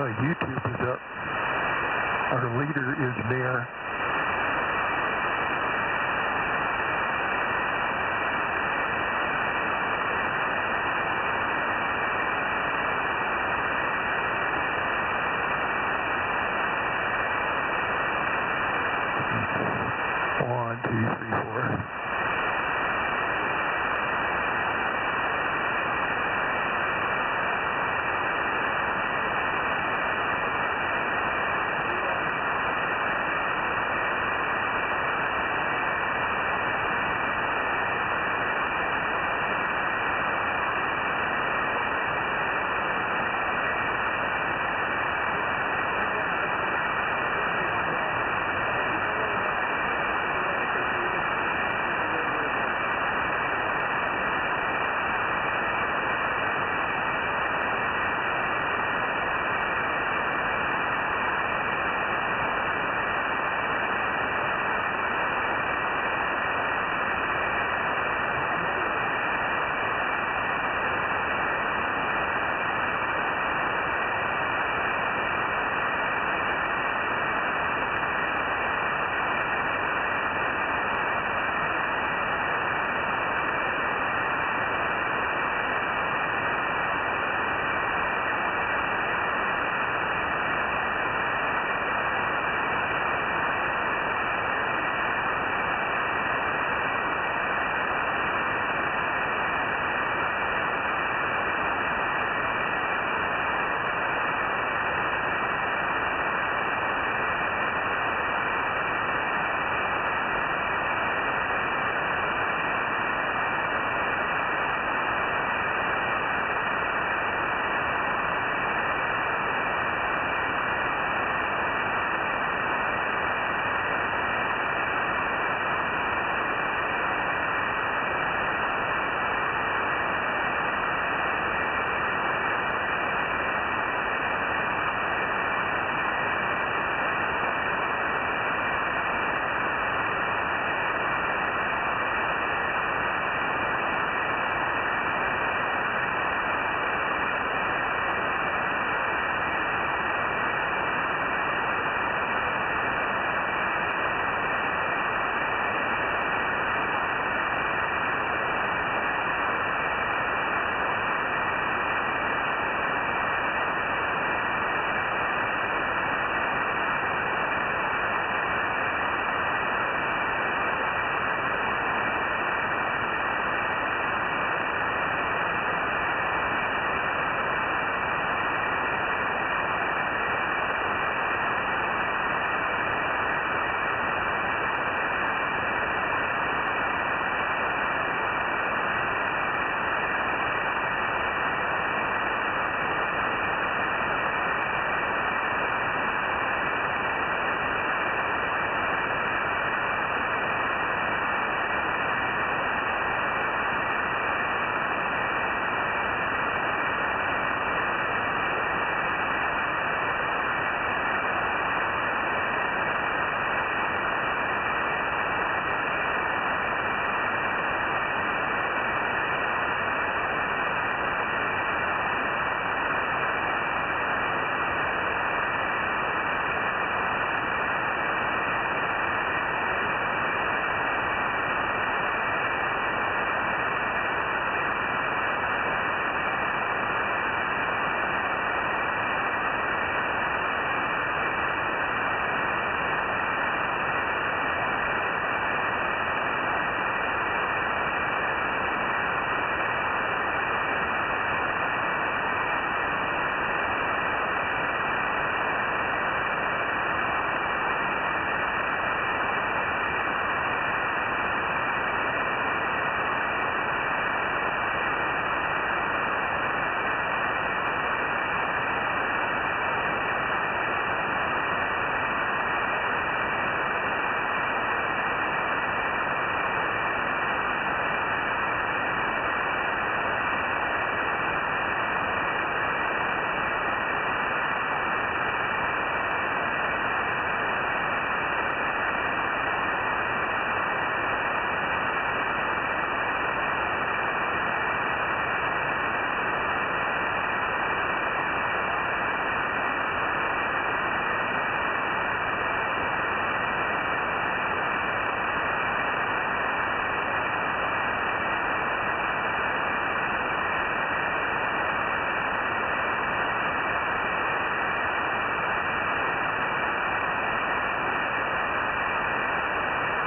YouTube is up. Our leader is Mayor. One, two, three, four.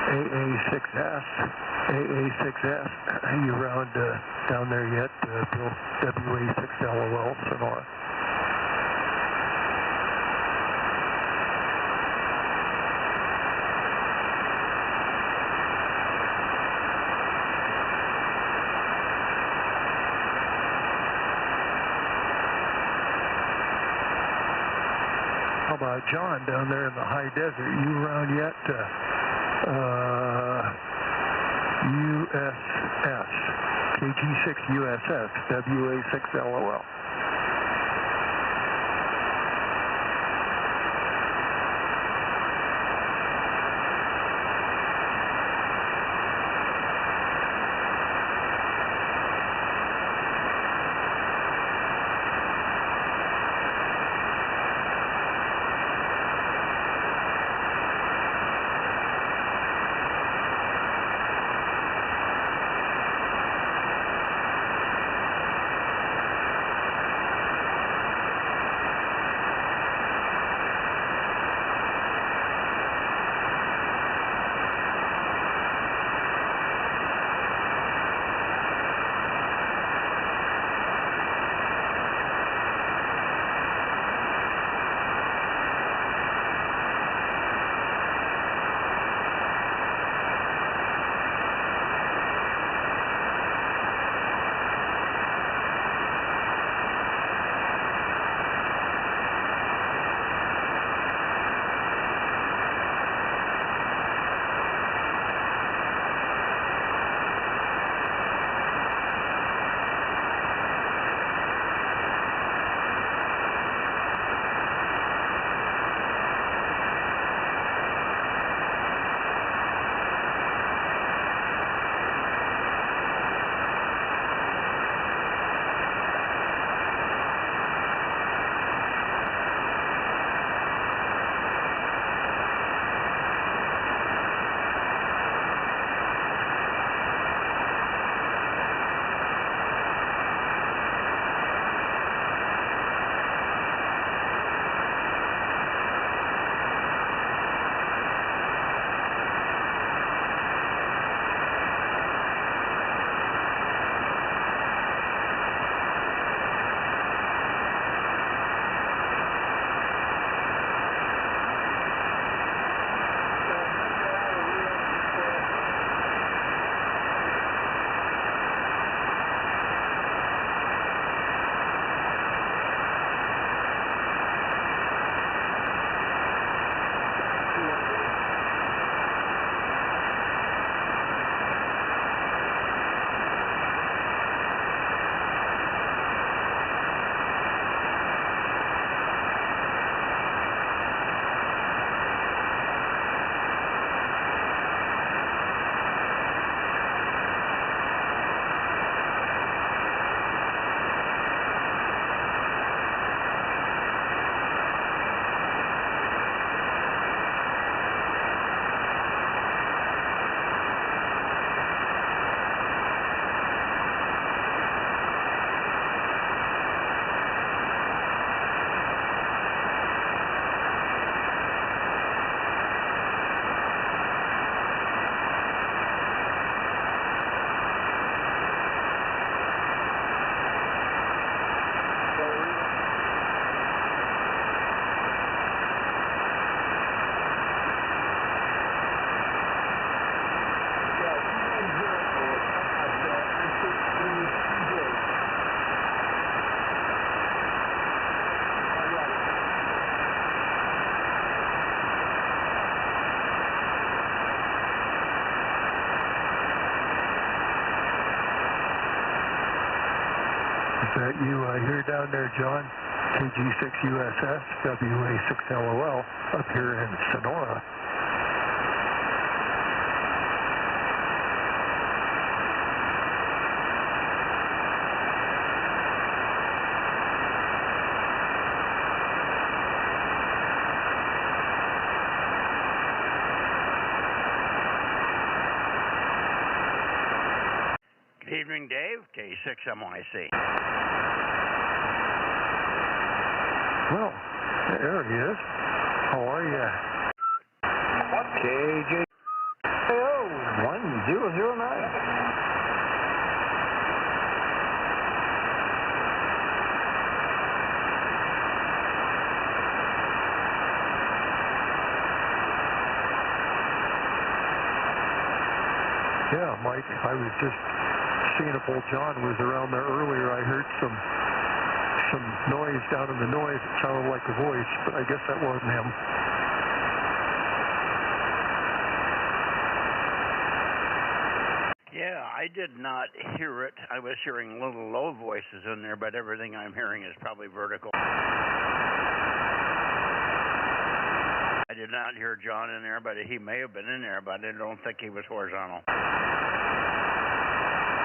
AA6S, AA6S, you around down there yet, Bill WA6LOL, Sonora? How about John down there in the high desert? You around yet? USS, KG6 USS, WA6LOL. Is that you here down there, John? KG6 USS, WA6LOL, up here in Sonora. Good evening, Dave. K6MYC. Well, there he is. How are you? KJ. 009. Yeah, Mike, I was just seeing if old John was around there earlier. I heard some noise down in the noise. It sounded like a voice, but I guess that wasn't him. Yeah, I did not hear it. I was hearing little low voices in there, but everything I'm hearing is probably vertical. I did not hear John in there, but he may have been in there, but I don't think he was horizontal.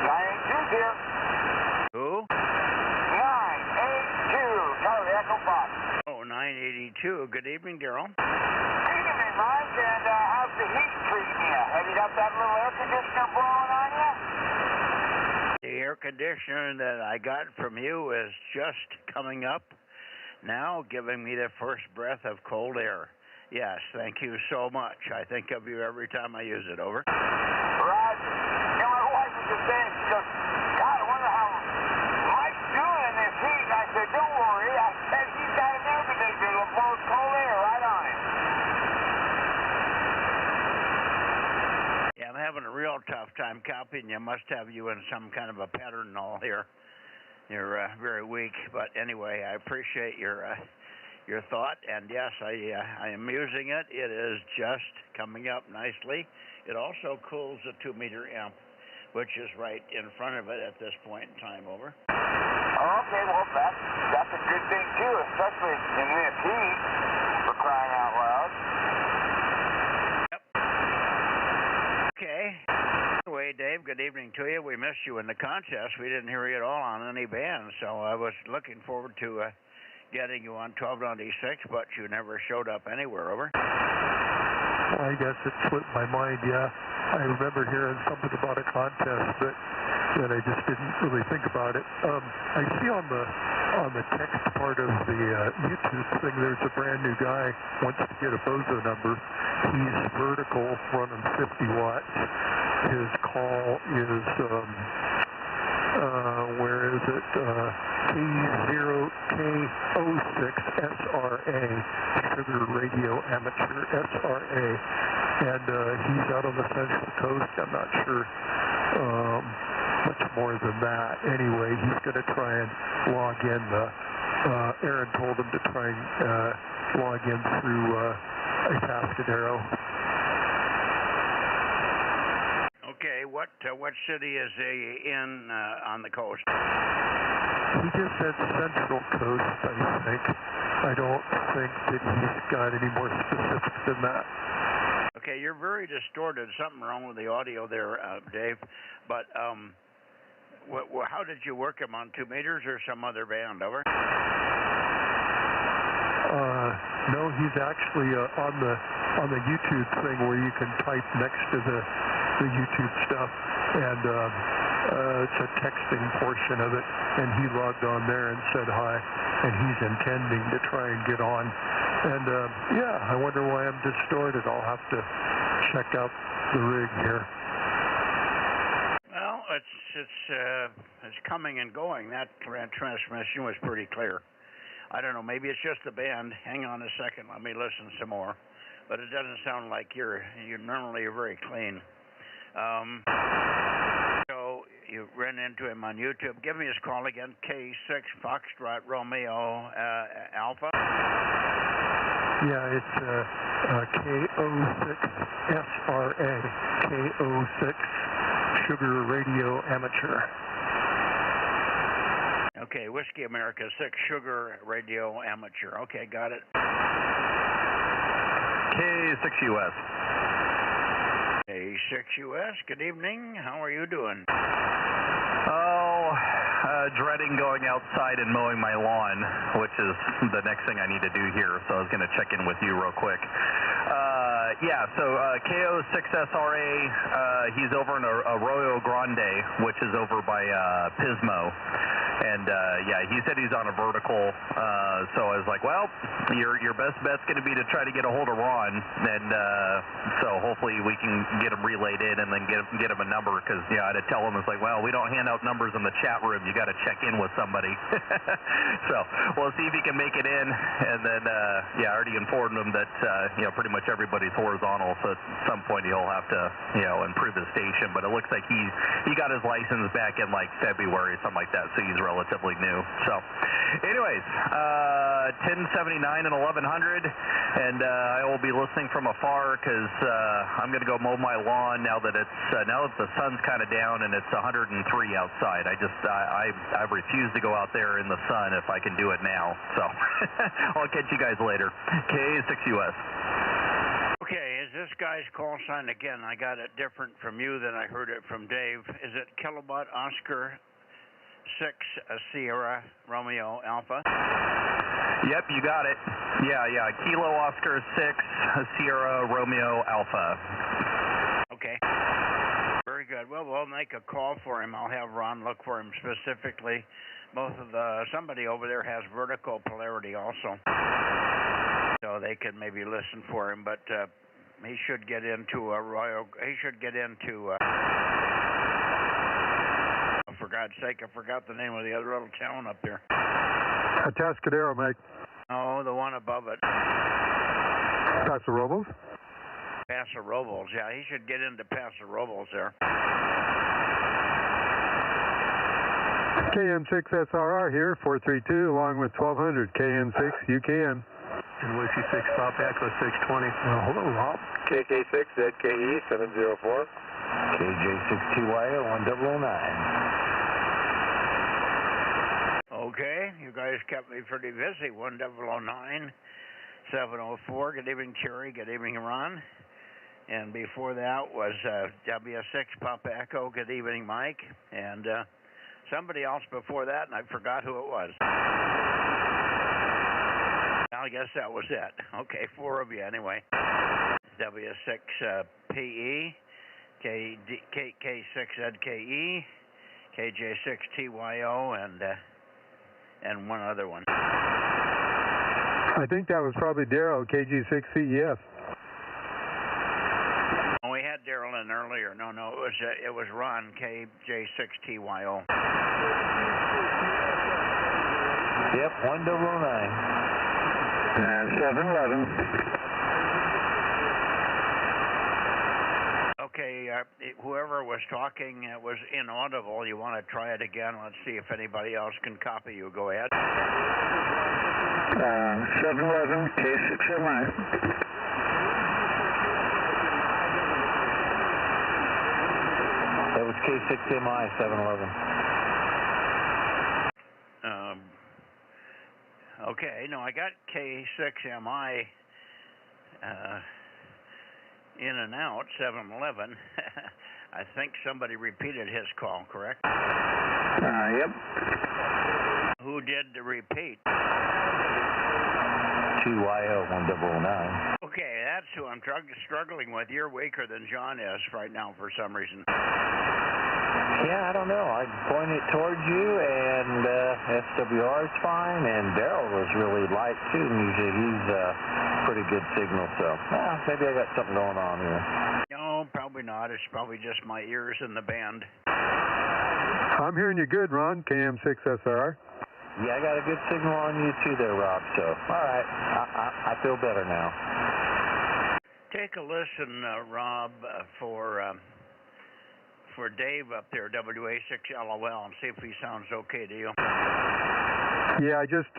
982's here. Who? 982, Charlie Echo Fox. Oh, 982. Good evening, Daryl. Good evening, Mike, and how's the heat treating you? Have you got that little air conditioner blowing on you? The air conditioner that I got from you is just coming up now, giving me the first breath of cold air. Yes, thank you so much. I think of you every time I use it. Over. Roger. You know, my wife was just saying, she goes, God, I wonder how Mike's doing in this heat. And I said, don't worry. I said, he's got an air conditioner that blows cold air right on him. Yeah, I'm having a real tough time copying you. Must have you in some kind of a pattern and all here. You're very weak, but anyway, I appreciate your thought, and yes, I am using it. It is just coming up nicely. It also cools the 2-meter amp, which is right in front of it at this point in time. Over. Okay, well, that's a good thing, too, especially in this heat, for crying out loud. Yep. Okay. Anyway, Dave, good evening to you. We missed you in the contest. We didn't hear you at all on any band, so I was looking forward to getting you on 1296, but you never showed up anywhere. Over. Well, I guess it slipped my mind, yeah. I remember hearing something about a contest, but that I just didn't really think about it. I see on the text part of the YouTube thing, there's a brand new guy wants to get a Bozo number. He's vertical, running 50 watts. His call is, where is it? K06SRA, Sugar Radio Amateur SRA. And he's out on the Central Coast. I'm not sure much more than that. Anyway, he's going to try and log in. Aaron told him to try and log in through Atascadero. Okay, what city is he in on the coast? He just said Central Coast, I think. I don't think that he's got any more specifics than that. Okay, you're very distorted. Something wrong with the audio there, Dave. But how did you work him on 2 meters or some other band? Over. No, he's actually on the YouTube thing where you can type next to the YouTube stuff, and it's a texting portion of it, and he logged on there and said hi, and he's intending to try and get on. And yeah, I wonder why I'm distorted. I'll have to check out the rig here. Well, it's coming and going. That transmission was pretty clear. I don't know, maybe it's just the band. Hang on a second, let me listen some more. But it doesn't sound like you're normally very clean. So you ran into him on YouTube. Give me his call again. K6 Foxtrot Romeo Alpha. Yeah, it's K06SRA, K06 Sugar Radio Amateur. Okay, Whiskey America 6 Sugar Radio Amateur. Okay, got it. K6US. K6US, good evening. How are you doing? Dreading going outside and mowing my lawn, which is the next thing I need to do here, so I was going to check in with you real quick. Yeah, so K06SRA, he's over in Arroyo Grande, which is over by Pismo. And yeah, he said he's on a vertical. So I was like, well, your best bet's going to be to try to get a hold of Ron, and so hopefully we can get him relayed in and then get him a number, because yeah, I had to tell him, it's like, well, we don't hand out numbers in the chat room. You got to check in with somebody. So we'll see if he can make it in, and then yeah, I already informed him that you know, pretty much everybody's horizontal, so at some point he'll have to, you know, improve his station. But it looks like he got his license back in like February, something like that, so he's relatively new. So anyways, 1079 and 1100, and I will be listening from afar, because I'm going to go mow my lawn now that it's now that the sun's kind of down and it's 103 outside. I refuse to go out there in the sun if I can do it now. So I'll catch you guys later. K6US. Okay, is this guy's call sign again? I got it different from you than I heard it from Dave. Is it Kilowatt Oscar 6 Sierra Romeo Alpha? Yep, you got it. Yeah, Kilo Oscar 6 Sierra Romeo Alpha. Okay. Very good. Well, we'll make a call for him. I'll have Ron look for him specifically. Somebody over there has vertical polarity also, so they can maybe listen for him. But he should get into for God's sake, I forgot the name of the other little town up there. Atascadero, Mike. Oh, the one above it. Paso Robles? Paso Robles, yeah, he should get into Paso Robles there. KM6SRR here, 432, along with 1200. KM6, UKM. And Whiskey 6, Pop Echo 620. Hello, Rob. KK6, ZKE 704. KJ6TYO 1009. Okay, you guys kept me pretty busy. 1009, 704. Good evening, Cherry. Good evening, Ron. And before that was W6 Papa Echo. Good evening, Mike. And somebody else before that, and I forgot who it was. I guess that was it. Okay, 4 of you anyway. W6 PE, K6ZKE, KJ6TYO, and one other one. I think that was probably Daryl, KG6CEF. Oh, we had Daryl in earlier. No, it was Ron, KJ6TYO. Yep, 1009. 711. Okay, whoever was talking was inaudible. You want to try it again? Let's see if anybody else can copy you. Go ahead. 711, K6MI. That was K6MI 711. Okay, no, I got K6MI in and out, 711. I think somebody repeated his call, correct? Yep. Who did the repeat? 2YO 1009. Okay, that's who I'm struggling with. You're weaker than John is right now for some reason. Yeah, I don't know. I pointed towards you, and SWR is fine, and Daryl was really light too. Usually he's pretty good signal, so maybe I got something going on here. No, probably not. It's probably just my ears in the band. I'm hearing you good, Ron, KM6SR. Yeah, I got a good signal on you too there, Rob, so all right. I feel better now. Take a listen, Rob, for Dave up there, WA6LOL, and see if he sounds okay to you. Yeah, I just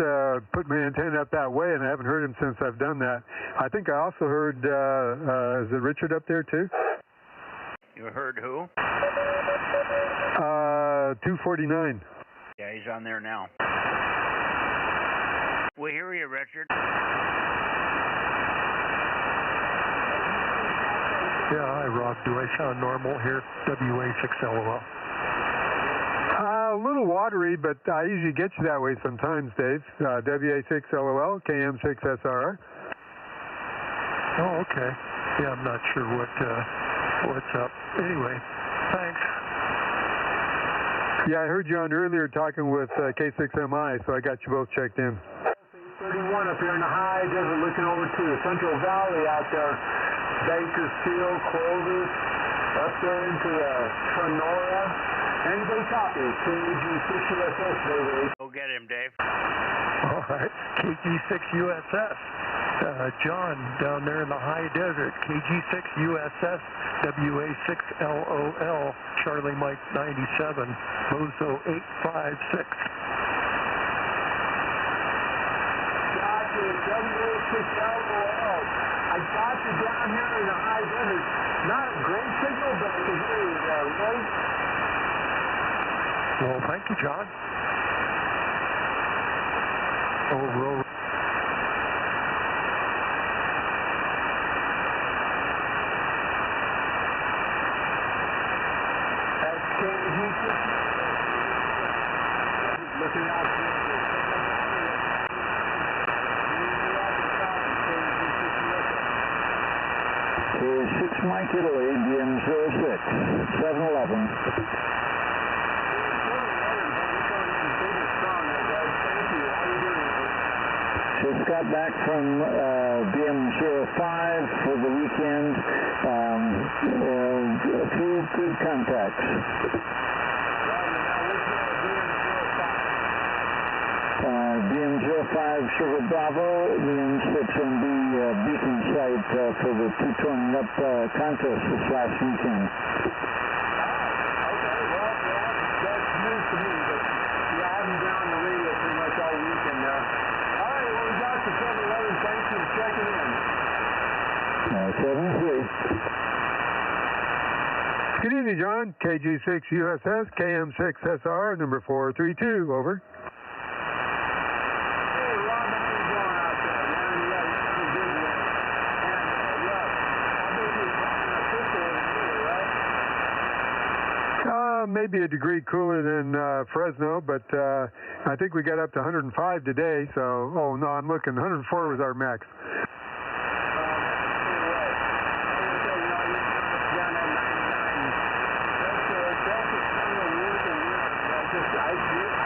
put my antenna up that way, and I haven't heard him since I've done that. I think I also heard, is it Richard up there too? You heard who? 249. Yeah, he's on there now. We hear you, Richard. Yeah, hi, Rob. Do I sound normal here? WA6LOL. A little watery, but I usually get you that way sometimes, Dave. WA6LOL, KM6SRR. Oh, okay. Yeah, I'm not sure what's up. Anyway, thanks. Yeah, I heard you on earlier talking with K6MI, so I got you both checked in. 31 up here in the high desert, looking over to the Central Valley out there. Bakersfield, Clovis, up there into Sonora. Anybody copy? KG6USS, baby. Go get him, Dave. All right, KG6USS. John down there in the high desert, KG6USS, WA6LOL, Charlie Mike 97, Bozo 856. Gotcha, WA6LOL. I got you down here in the high desert. Not a great signal, but I can hear you there, right? Well, thank you, John. Oh, we'll... Looking out here. K6 Mike Italy, DM06, 711. Just got back from DM05 for the weekend. A few good contacts. DM05 Sugar Bravo, DM6MB beacon site for the 220 up contest this last weekend. Okay, well, that's news to me, but yeah, I haven't been on the radio pretty much all weekend there. All right, well, we got the 711. Thanks for checking in. 73. Good evening, John. KG6USS, KM6SR, number 432, over. Maybe a degree cooler than Fresno, but I think we got up to 105 today, so, oh no, I'm looking, 104 was our max. I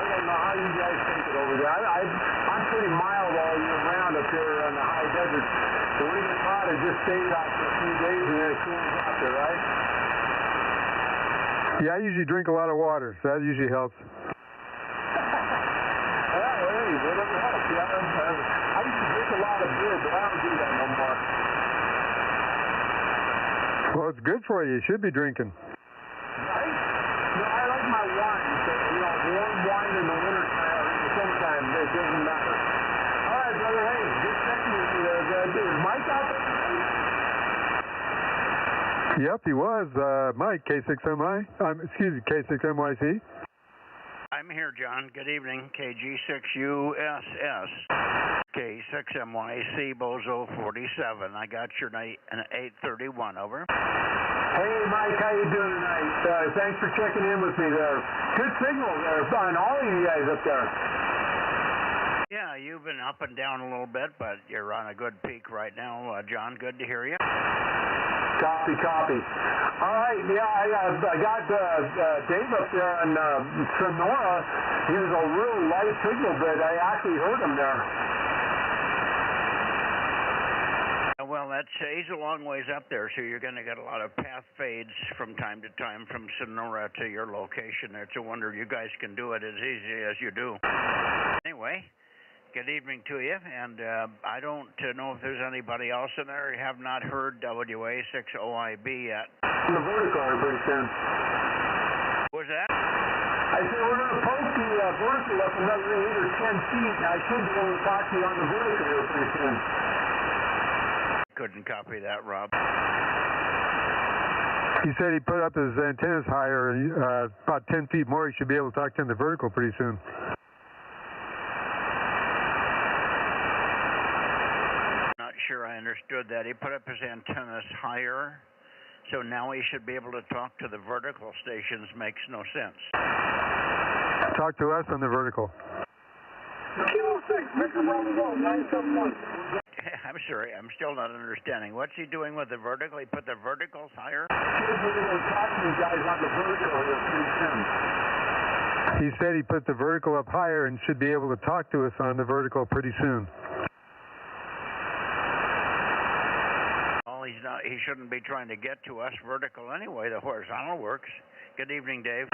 don't know how you guys take it over there. I'm pretty mild all year round up here in the high desert. So when it gets hot, it just stays out for a few days and then it cools out there, right? Yeah, I usually drink a lot of water, so that usually helps. Hey, whatever helps. Yeah, I used to drink a lot of beer, but I don't do that no more. Well, it's good for you. You should be drinking. Right? No, I like my wine. So, warm wine in the wintertime or in the summertime, it doesn't matter. All right, brother. Hey, good checking with you there. Is Mike out there? Yep, he was. Mike, K6MI. Excuse me, K6MYC. I'm here, John. Good evening. KG6USS, K6MYC, Bozo 47. I got your night at 8:31. Over. Hey, Mike, how you doing tonight? Thanks for checking in with me there. Good signal there on all of you guys up there. Yeah, you've been up and down a little bit, but you're on a good peak right now, John. Good to hear you. Copy. All right, yeah, I got Dave up there on Sonora. He was a real light signal, but I actually heard him there. Well, he's a long ways up there, so you're going to get a lot of path fades from time to time from Sonora to your location. It's a wonder you guys can do it as easy as you do. Anyway, good evening to you, and I don't know if there's anybody else in there. You have not heard WA6OIB yet. On the vertical pretty soon. What was that? I said we're going to post the vertical up another 8 or 10 feet, and I should be able to talk to you on the vertical here pretty soon. Couldn't copy that, Rob. He said he put up his antennas higher, about 10 feet more. He should be able to talk to him in the vertical pretty soon. Not sure I understood that. He put up his antennas higher, so now he should be able to talk to the vertical stations. Makes no sense. Talk to us on the vertical. I'm sorry, I'm still not understanding. What's he doing with the vertical? He put the verticals higher? We're going to talk to you guys on the vertical here pretty soon. He said he put the vertical up higher and should be able to talk to us on the vertical pretty soon. Well, he's not. He shouldn't be trying to get to us vertical anyway. The horizontal works. Good evening, Dave.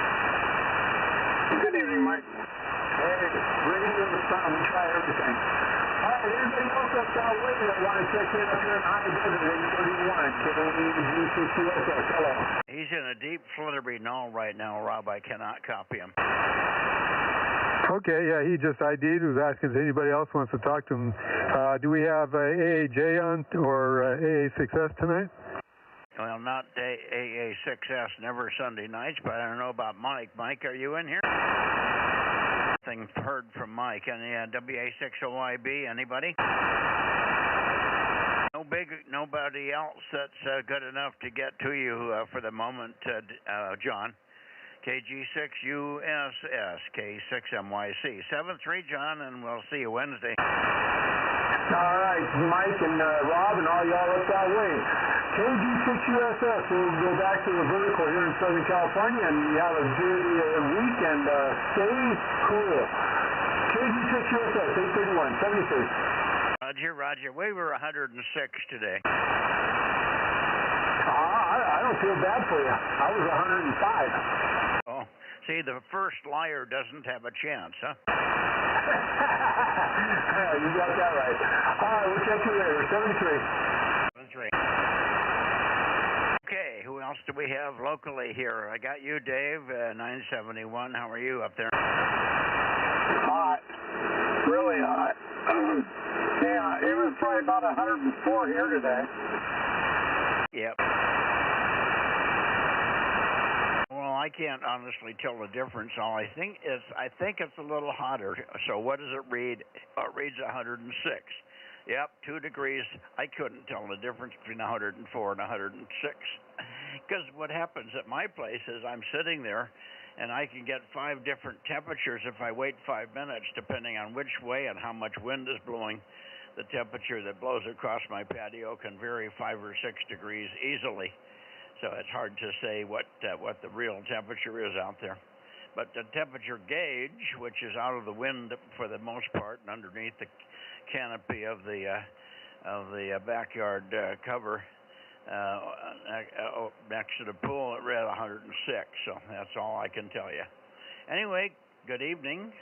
Good evening, Mike. Hey, radio, the sun, we try everything. All right, anybody else up that way that want to check in up here in high desert at 831? KG6USS, hello. He's in a deep fluttery null right now, Rob. I cannot copy him. Okay, yeah, he just ID'd, was asking if anybody else wants to talk to him. Do we have AAJ on or AA6S tonight? Well, not AA6S, never Sunday nights, but I don't know about Mike. Mike, are you in here? Nothing heard from Mike. Any WA60YB, anybody? Nobody else that's good enough to get to you for the moment, John. KG6USS, K6MYC. 7-3, John, and we'll see you Wednesday. All right, Mike and Rob and all y'all up that way. KG6USS, we'll go back to the vertical here in Southern California, and you have a good weekend. Stay cool. KG6USS, 831, 73. Roger. We were 106 today. I don't feel bad for you. I was 105. Oh, see, the first liar doesn't have a chance, huh? You got that right. All right, we'll catch you later. 73. 73. Okay, who else do we have locally here? I got you, Dave, 971. How are you up there? Hot. Really hot. Yeah, it was probably about 104 here today. Yep. Well, I can't honestly tell the difference. All I think it's a little hotter. So what does it read? It reads 106. Yep, 2 degrees. I couldn't tell the difference between 104 and 106. Because what happens at my place is I'm sitting there, and I can get 5 different temperatures if I wait 5 minutes, depending on which way and how much wind is blowing. The temperature that blows across my patio can vary 5 or 6 degrees easily. So it's hard to say what the real temperature is out there. But the temperature gauge, which is out of the wind for the most part and underneath the canopy of the backyard cover next to the pool, it read 106. So that's all I can tell you. Anyway, good evening.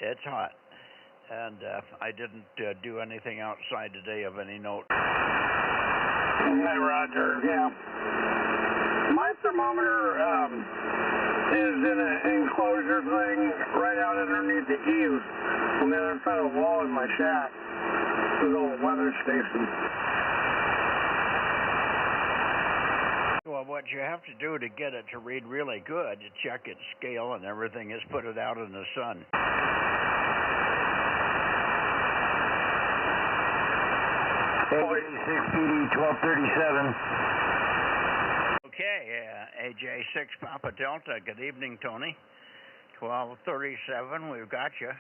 It's hot. And I didn't do anything outside today of any note. Hey, Roger. Yeah. My thermometer is in an enclosure thing right out underneath the eaves on the other side of the wall in my shack. It's a little weather station. Well, what you have to do to get it to read really good, to check its scale and everything, is put it out in the sun. AJ6PD 1237. Okay, AJ6 Papa Delta. Good evening, Tony. 1237, we've got you.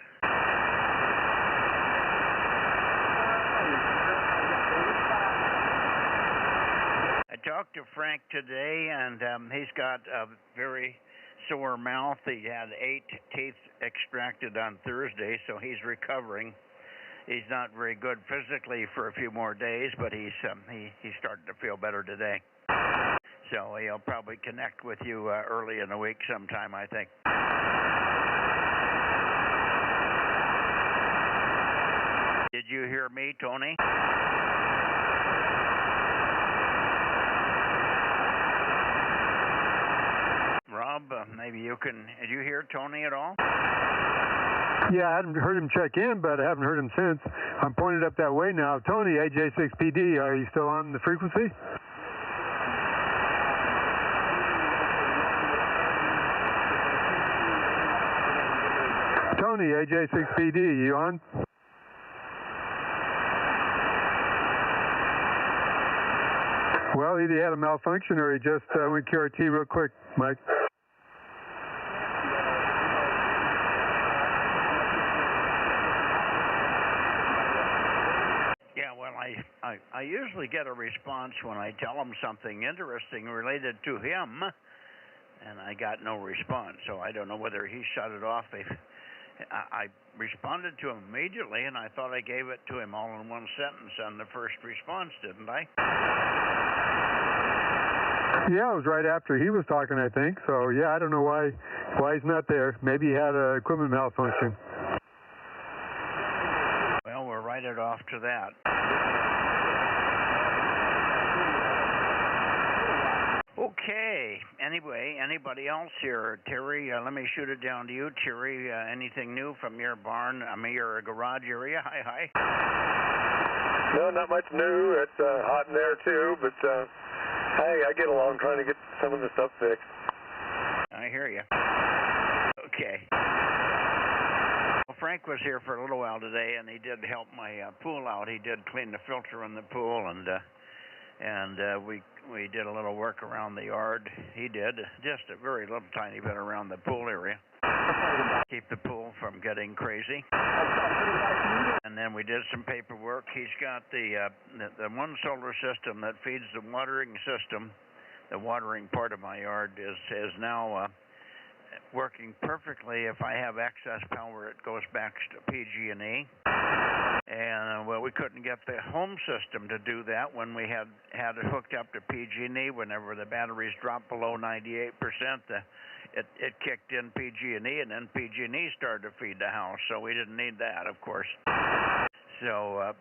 I talked to Frank today, and he's got a very sore mouth. He had 8 teeth extracted on Thursday, so he's recovering. He's not very good physically for a few more days, but he's starting to feel better today. So he'll probably connect with you early in the week sometime, I think. Did you hear me, Tony? Rob, maybe you can. Did you hear Tony at all? Yeah, I hadn't heard him check in, but I haven't heard him since. I'm pointed up that way now. Tony, AJ6PD, are you still on the frequency? Tony, AJ6PD, you on? Well, either he had a malfunction or he just went QRT real quick, Mike. I usually get a response when I tell him something interesting related to him, and I got no response. So I don't know whether he shut it off. I responded to him immediately, and I thought I gave it to him all in one sentence on the first response, didn't I? Yeah, it was right after he was talking, I think. So, yeah, I don't know why he's not there. Maybe he had an equipment malfunction. Well, we'll write it off to that. Okay. Anyway, anybody else here? Terry, let me shoot it down to you. Terry, anything new from your barn, your garage area? Hi. No, not much new. It's hot in there, too, but hey, I get along trying to get some of the stuff fixed. I hear you. Okay. Well, Frank was here for a little while today, and he did help my pool out. He did clean the filter in the pool, and we did a little work around the yard. He did just a very little tiny bit around the pool area. Keep the pool from getting crazy. And then we did some paperwork. He's got the one solar system that feeds the watering system. The watering part of my yard is now working perfectly. If I have excess power, it goes back to PG&E. And well, we couldn't get the home system to do that when we had it hooked up to PG&E. Whenever the batteries dropped below 98%, it kicked in PG&E, and then PG&E started to feed the house. So we didn't need that, of course. So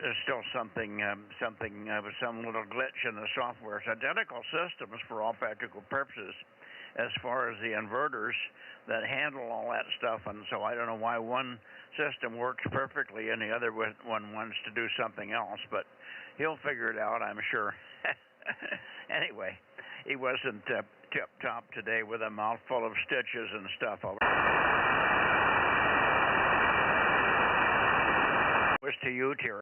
there's still some little glitch in the software. It's identical systems for all practical purposes, as far as the inverters that handle all that stuff. And so I don't know why one system works perfectly and the other one wants to do something else, but he'll figure it out, I'm sure. Anyway, he wasn't tip-top today with a mouthful of stitches and stuff. It was to you, Terry.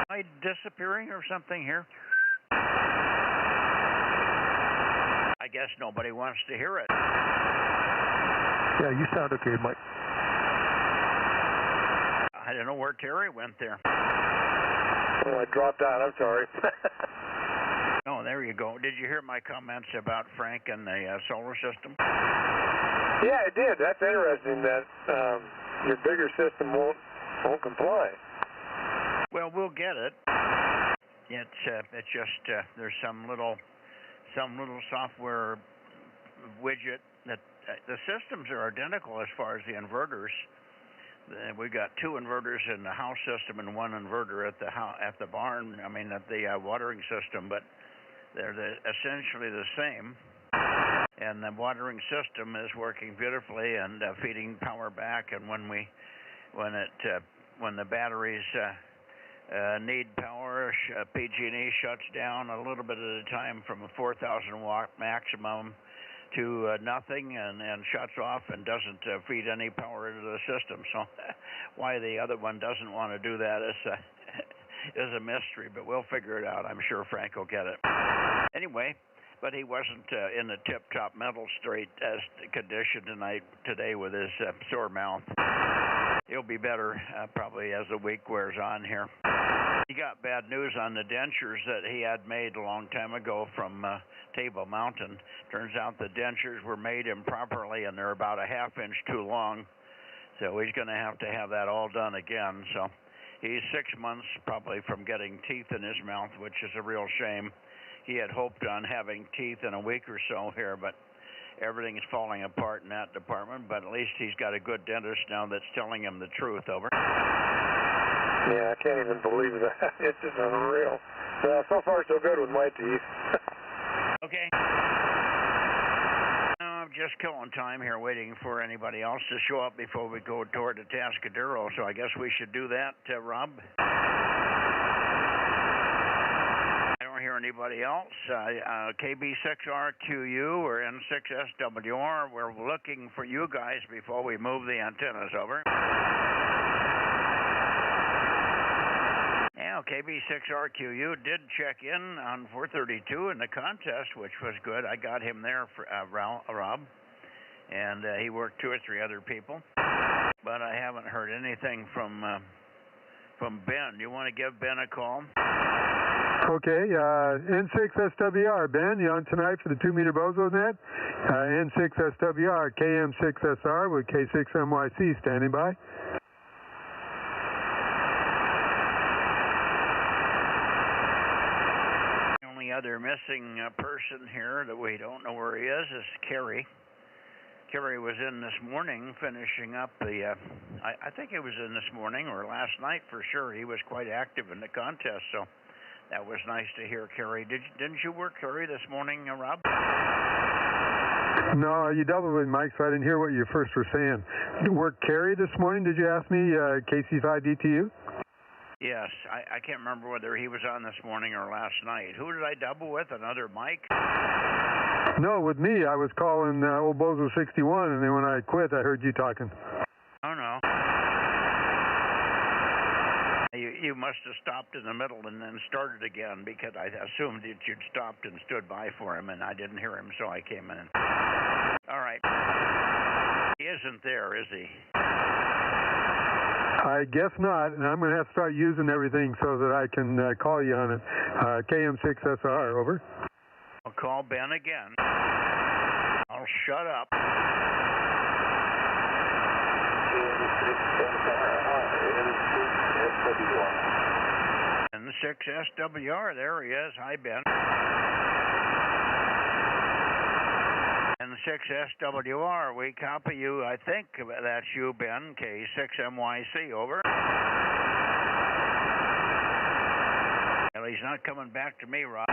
Am I disappearing or something here? I guess nobody wants to hear it. Yeah, you sound okay, Mike. I don't know where Terry went there. Well, I dropped out. I'm sorry. Oh, there you go. Did you hear my comments about Frank and the solar system? Yeah, I did. That's interesting that your bigger system won't comply. Well, we'll get it. It's just there's some little software widget that the systems are identical as far as the inverters. We got two inverters in the house system and one inverter at the barn. At the watering system, but they're essentially the same. And the watering system is working beautifully and feeding power back. And when the batteries need power, PG&E shuts down a little bit at a time from a 4,000 watt maximum to nothing, and shuts off and doesn't feed any power into the system. So why the other one doesn't want to do that is a mystery, but we'll figure it out. I'm sure Frank will get it. Anyway, but he wasn't in the tip-top mental straight condition today with his sore mouth. He'll be better probably as the week wears on here. He got bad news on the dentures that he had made a long time ago from Table Mountain. Turns out the dentures were made improperly, and they're about a half-inch too long. So he's going to have that all done again. So he's 6 months probably from getting teeth in his mouth, which is a real shame. He had hoped on having teeth in a week or so here, but everything is falling apart in that department. But at least he's got a good dentist now that's telling him the truth. Over. Yeah, I can't even believe that. It's just unreal. So far, so good with my teeth. Okay. I'm just killing time here waiting for anybody else to show up before we go toward the Tascadero, so I guess we should do that, Rob. I don't hear anybody else. KB6RQU or N6SWR, we're looking for you guys before we move the antennas over. Now, KB6RQU did check in on 432 in the contest, which was good. I got him there for Rob, and he worked 2 or 3 other people. But I haven't heard anything from Ben. You want to give Ben a call? Okay, N6SWR, Ben, you on tonight for the 2-meter Bozo Net? N6SWR, KM6SR with K6MYC standing by. The only other missing person here that we don't know where he is Kerry. Kerry was in this morning finishing up the, I think it was in this morning or last night for sure. He was quite active in the contest, so that was nice to hear, Kerry. Didn't you work Kerry this morning, Rob? No, you doubled with Mike, so I didn't hear what you first were saying. You worked Kerry this morning, did you ask me, KC5DTU? Yes, I can't remember whether he was on this morning or last night. Who did I double with? Another Mike? No, with me. I was calling old Bozo 61, and then when I quit, I heard you talking. Oh, no. You must have stopped in the middle and then started again, because I assumed that you'd stopped and stood by for him, and I didn't hear him, so I came in. All right. He isn't there, is he? I guess not, and I'm going to have to start using everything so that I can call you on it. KM6SR, over. I'll call Ben again. I'll shut up. N6SWR, there he is. Hi, Ben. N6SWR, we copy you. I think that's you, Ben. K6MYC, over. Well, he's not coming back to me, Rob.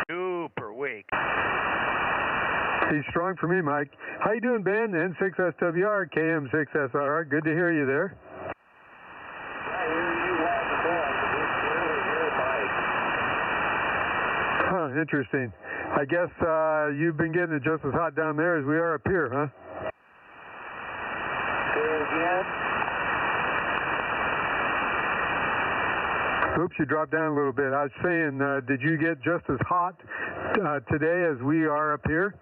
Super weak. He's strong for me, Mike. How you doing, Ben? N6SWR, KM6SR. Good to hear you there. Huh, interesting. I guess you've been getting it just as hot down there as we are up here, huh? Say again? Oops, you dropped down a little bit. I was saying, did you get just as hot today as we are up here?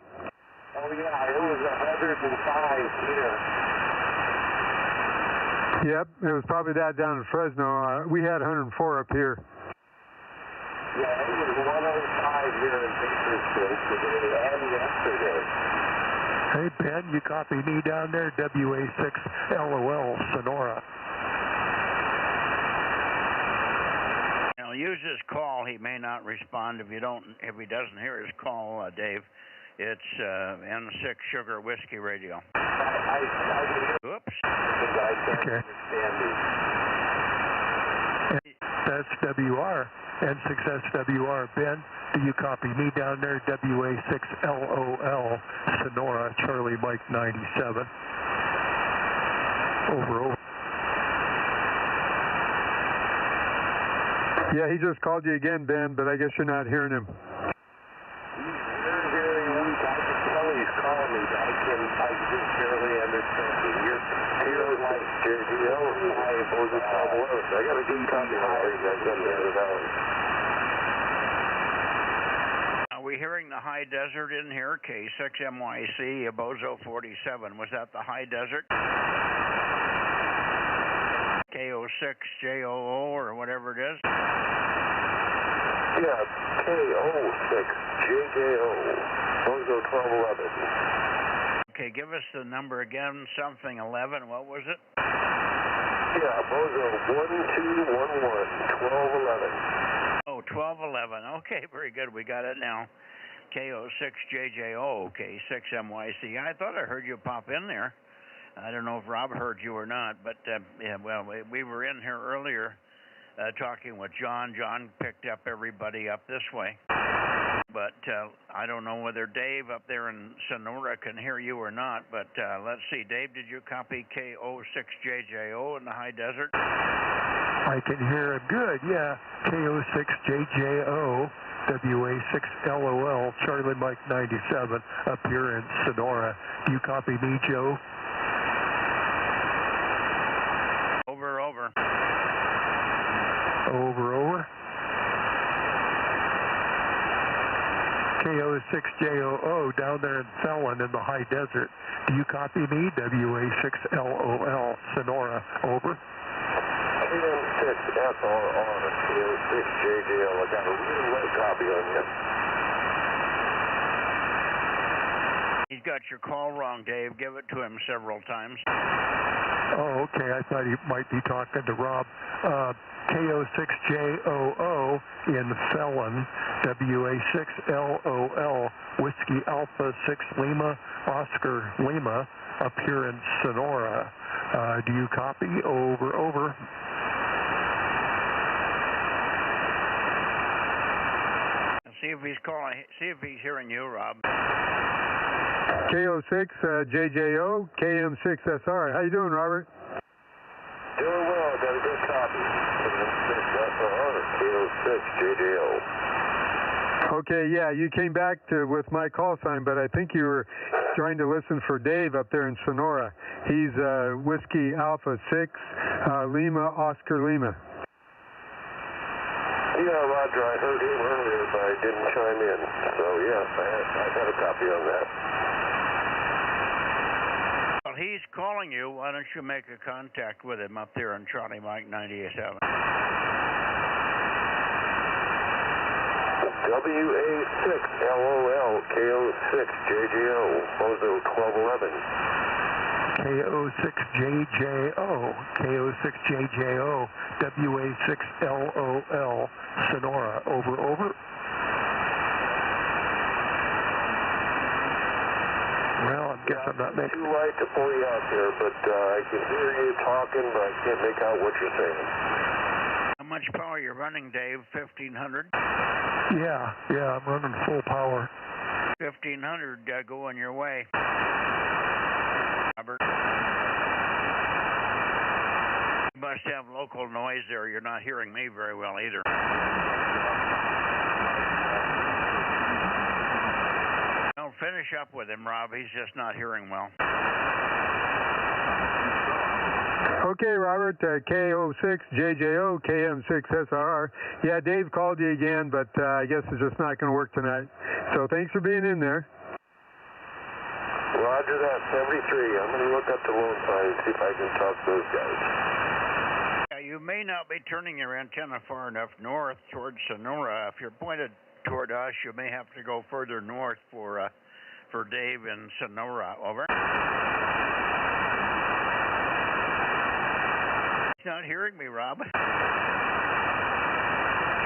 Oh, yeah, it was 105 here. Yep, it was probably that down in Fresno. We had 104 up here. Yeah, it was 105 here in Bakersfield today and yesterday. Hey, Ben, you copy me down there, WA6LOL, Sonora. Now, use his call. He may not respond if he doesn't hear his call, Dave. It's N6 Sugar Whiskey Radio. Oops. Okay. SWR, N6SWR. Ben, do you copy me down there? WA6LOL, Sonora, Charlie Mike 97. Over. Yeah, he just called you again, Ben, but I guess you're not hearing him. He's calling me, but I just barely understand you. You're like JDO, Bozo Net. I got a good copy Are we hearing the high desert in here? K6MYC, Bozo 47. Was that the high desert? K06JOO or whatever it is? Yeah, K06JJO, Bozo 1211. Okay, give us the number again, something 11, what was it? Yeah, Bozo 1211, 1211. Oh, 1211, okay, very good, we got it now. K06JJO, K6MYC. I thought I heard you pop in there. I don't know if Rob heard you or not, but yeah, well, we were in here earlier talking with John. John picked up everybody up this way. But I don't know whether Dave up there in Sonora can hear you or not, but let's see. Dave, did you copy K06JJO in the high desert? I can hear him good, yeah. K06JJO, WA6LOL, Charlie Mike 97, up here in Sonora. Do you copy me, Joe? Over. Over. K06JOO down there in Fallon in the high desert. Do you copy me? WA6LOL, Sonora. Over. KM6SRR, KO6JJL. I got a really late copy on you. He's got your call wrong, Dave. Give it to him several times. Oh, okay. I thought he might be talking to Rob. KO6JOO in Felon, WA6LOL, Whiskey Alpha 6 Lima, Oscar Lima, up here in Sonora. Do you copy? Over, over. See if he's calling. See if he's hearing you, Rob. KO6 JJO, KM6SR. How you doing, Robert? Doing well. Got a good copy. KM6SR, KO6JJO. Okay, yeah, you came back with my call sign, but I think you were trying to listen for Dave up there in Sonora. He's Whiskey Alpha 6, Lima, Oscar Lima. Yeah, Roger, I heard him earlier, but I didn't chime in. So, yeah, I got a copy on that. Well, he's calling you. Why don't you make a contact with him up there in Charlie Mike 98.7? WA6LOL, KO6JJO, Bozo 1211. KO6JJO, KO6JJO, WA6LOL, Sonora. Over, over. Well, I guess I'm not making... Too light to pull you out there, but I can hear you talking, but I can't make out what you're saying. How much power you're running, Dave? 1500? Yeah, I'm running full power. 1500 going your way. Robert. You must have local noise there. You're not hearing me very well either. Don't finish up with him, Rob. He's just not hearing well. Okay, Robert, KO6JJO, KM6SRR. Yeah, Dave called you again, but I guess it's just not going to work tonight. So thanks for being in there. Roger that, 73. I'm going to look up the loan sign and see if I can talk to those guys. Yeah, you may not be turning your antenna far enough north towards Sonora. If you're pointed toward us, you may have to go further north for Dave in Sonora. Over. He's not hearing me, Rob.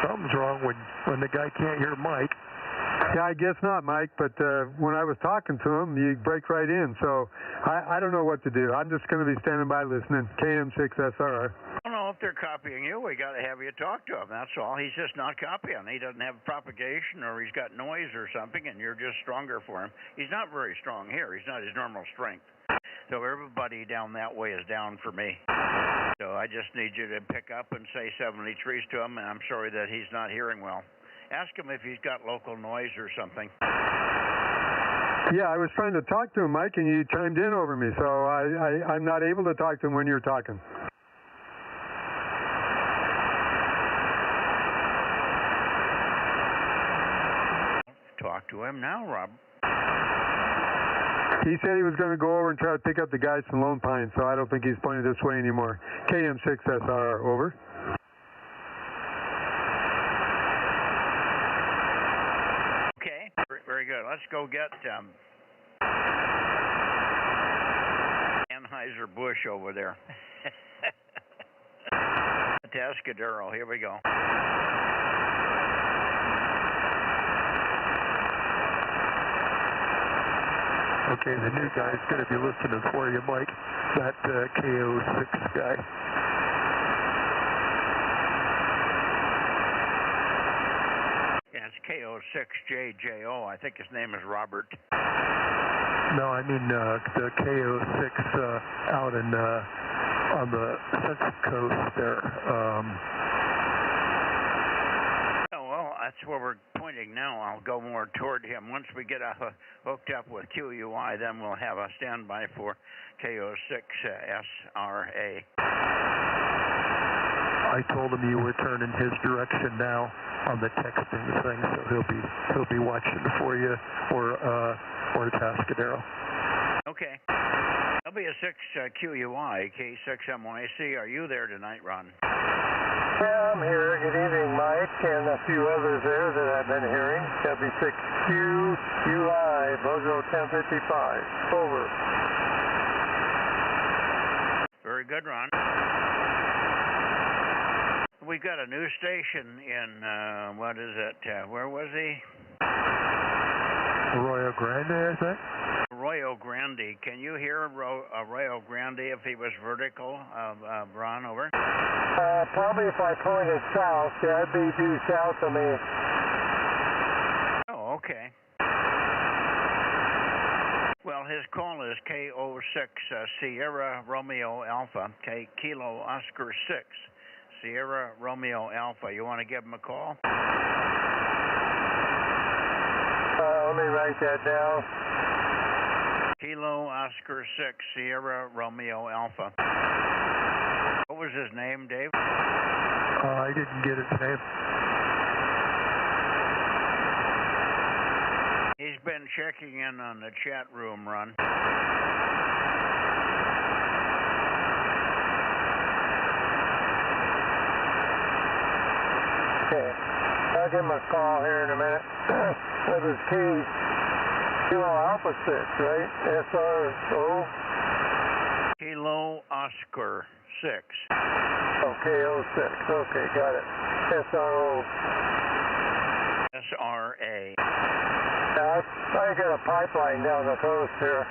Something's wrong when the guy can't hear Mike. Yeah, I guess not, Mike, but when I was talking to him, you break right in, so I don't know what to do. I'm just going to be standing by listening. KM6SR. I don't know if they're copying you. We got to have you talk to him, that's all. He's just not copying. He doesn't have propagation, or he's got noise or something, and you're just stronger for him. He's not very strong here. He's not his normal strength. So everybody down that way is down for me. So I just need you to pick up and say 73s to him, and I'm sorry that he's not hearing well. Ask him if he's got local noise or something. Yeah, I was trying to talk to him, Mike, and you chimed in over me, so I'm not able to talk to him when you're talking. Talk to him now, Rob. He said he was going to go over and try to pick up the guys from Lone Pine, so I don't think he's pointed this way anymore. KM6SR, over. Okay, very good. Let's go get Anheuser-Busch over there. Tascadero, here we go. Okay, the new guy's going to be listening for you, Mike. That KO6 guy. Yeah, it's KO6JJO. I think his name is Robert. No, I mean the KO6 out in on the Central Coast there. That's where we're pointing now. I'll go more toward him. Once we get hooked up with QUI, then we'll have a standby for KO6SRA. I told him you were turning his direction now on the texting thing, so he'll be watching for you or Tascadero. Okay. There'll be a 6 QUI, K6MYC. Are you there tonight, Ron? Yeah, I'm here. Good evening, Mike, and a few others there that I've been hearing. W6QUI, Bozo 1055. Over. Very good, Ron. We've got a new station in, what is it? Where was he? Arroyo Grande, I think. Arroyo Grande. Can you hear Arroyo Grande if he was vertical, Ron, over? Probably if I pointed south, that'd be due south of me. Oh, okay. Well, his call is KO6 Sierra Romeo Alpha, Kilo Oscar 6, Sierra Romeo Alpha. You want to give him a call? Let me write that down. Kilo Oscar 6, Sierra Romeo Alpha. What was his name, Dave? I didn't get his name. He's been checking in on the chat room, Ron. Okay. I'll give him a call here in a minute. That was Kilo Alpha 6, right? SRO? Kilo Oscar 6. Oh, KO6. Okay, got it. SRO. SRA. I got a pipeline down the coast here.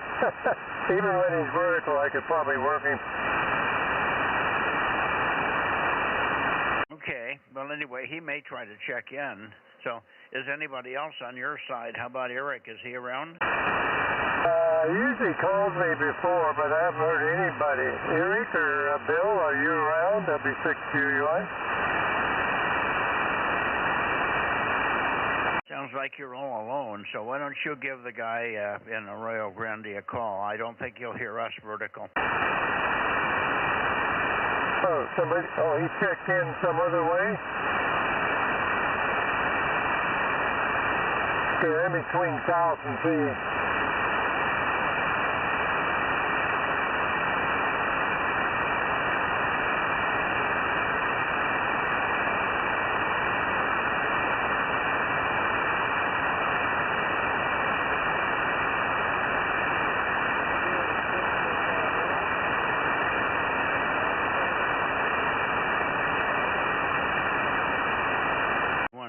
Even when he's vertical, I could probably work him. Okay. Well, anyway, he may try to check in. So, is anybody else on your side? How about Eric? Is he around? He usually calls me before, but I haven't heard anybody. Eric or Bill, are you around? W6QUI? Sounds like you're all alone, so why don't you give the guy in Arroyo Grande a call? I don't think he'll hear us vertical. Oh, he checked in some other way? Okay, let me swing south and see.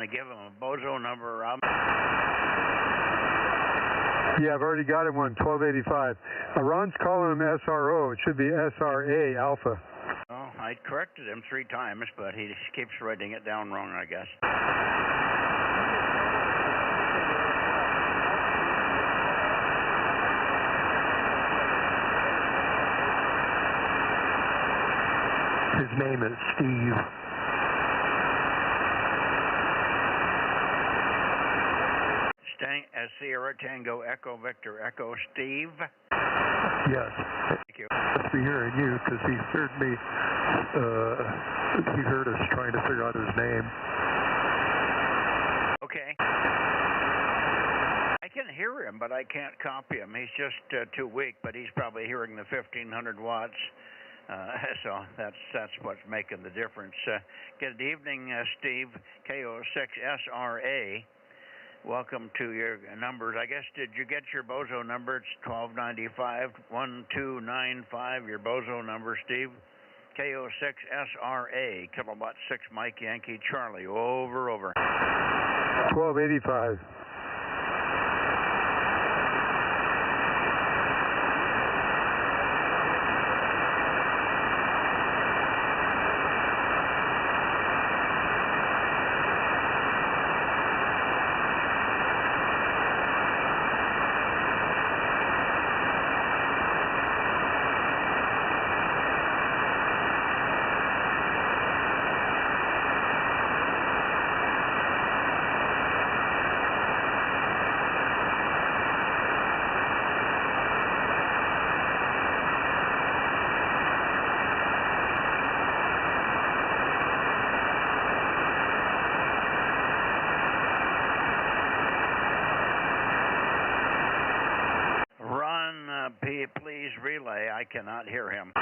Give him a Bozo number, Rob? Yeah, I've already got him one, 1285. Ron's calling him SRO. It should be SRA Alpha. Oh, I corrected him 3 times, but he keeps writing it down wrong, I guess. His name is Steve. Sierra Tango Echo Victor Echo Steve. Yes. Thank you. Must be hearing you because he heard me. He heard us trying to figure out his name. Okay. I can hear him, but I can't copy him. He's just too weak, but he's probably hearing the 1500 watts. So that's what's making the difference. Good evening, Steve. KO6SRA. Welcome to your numbers. I guess, did you get your Bozo number? It's 1295 1295. Your Bozo number, Steve. KO6SRA, kilowatt 6 Mike Yankee Charlie. Over. 1285. Please relay. I cannot hear him.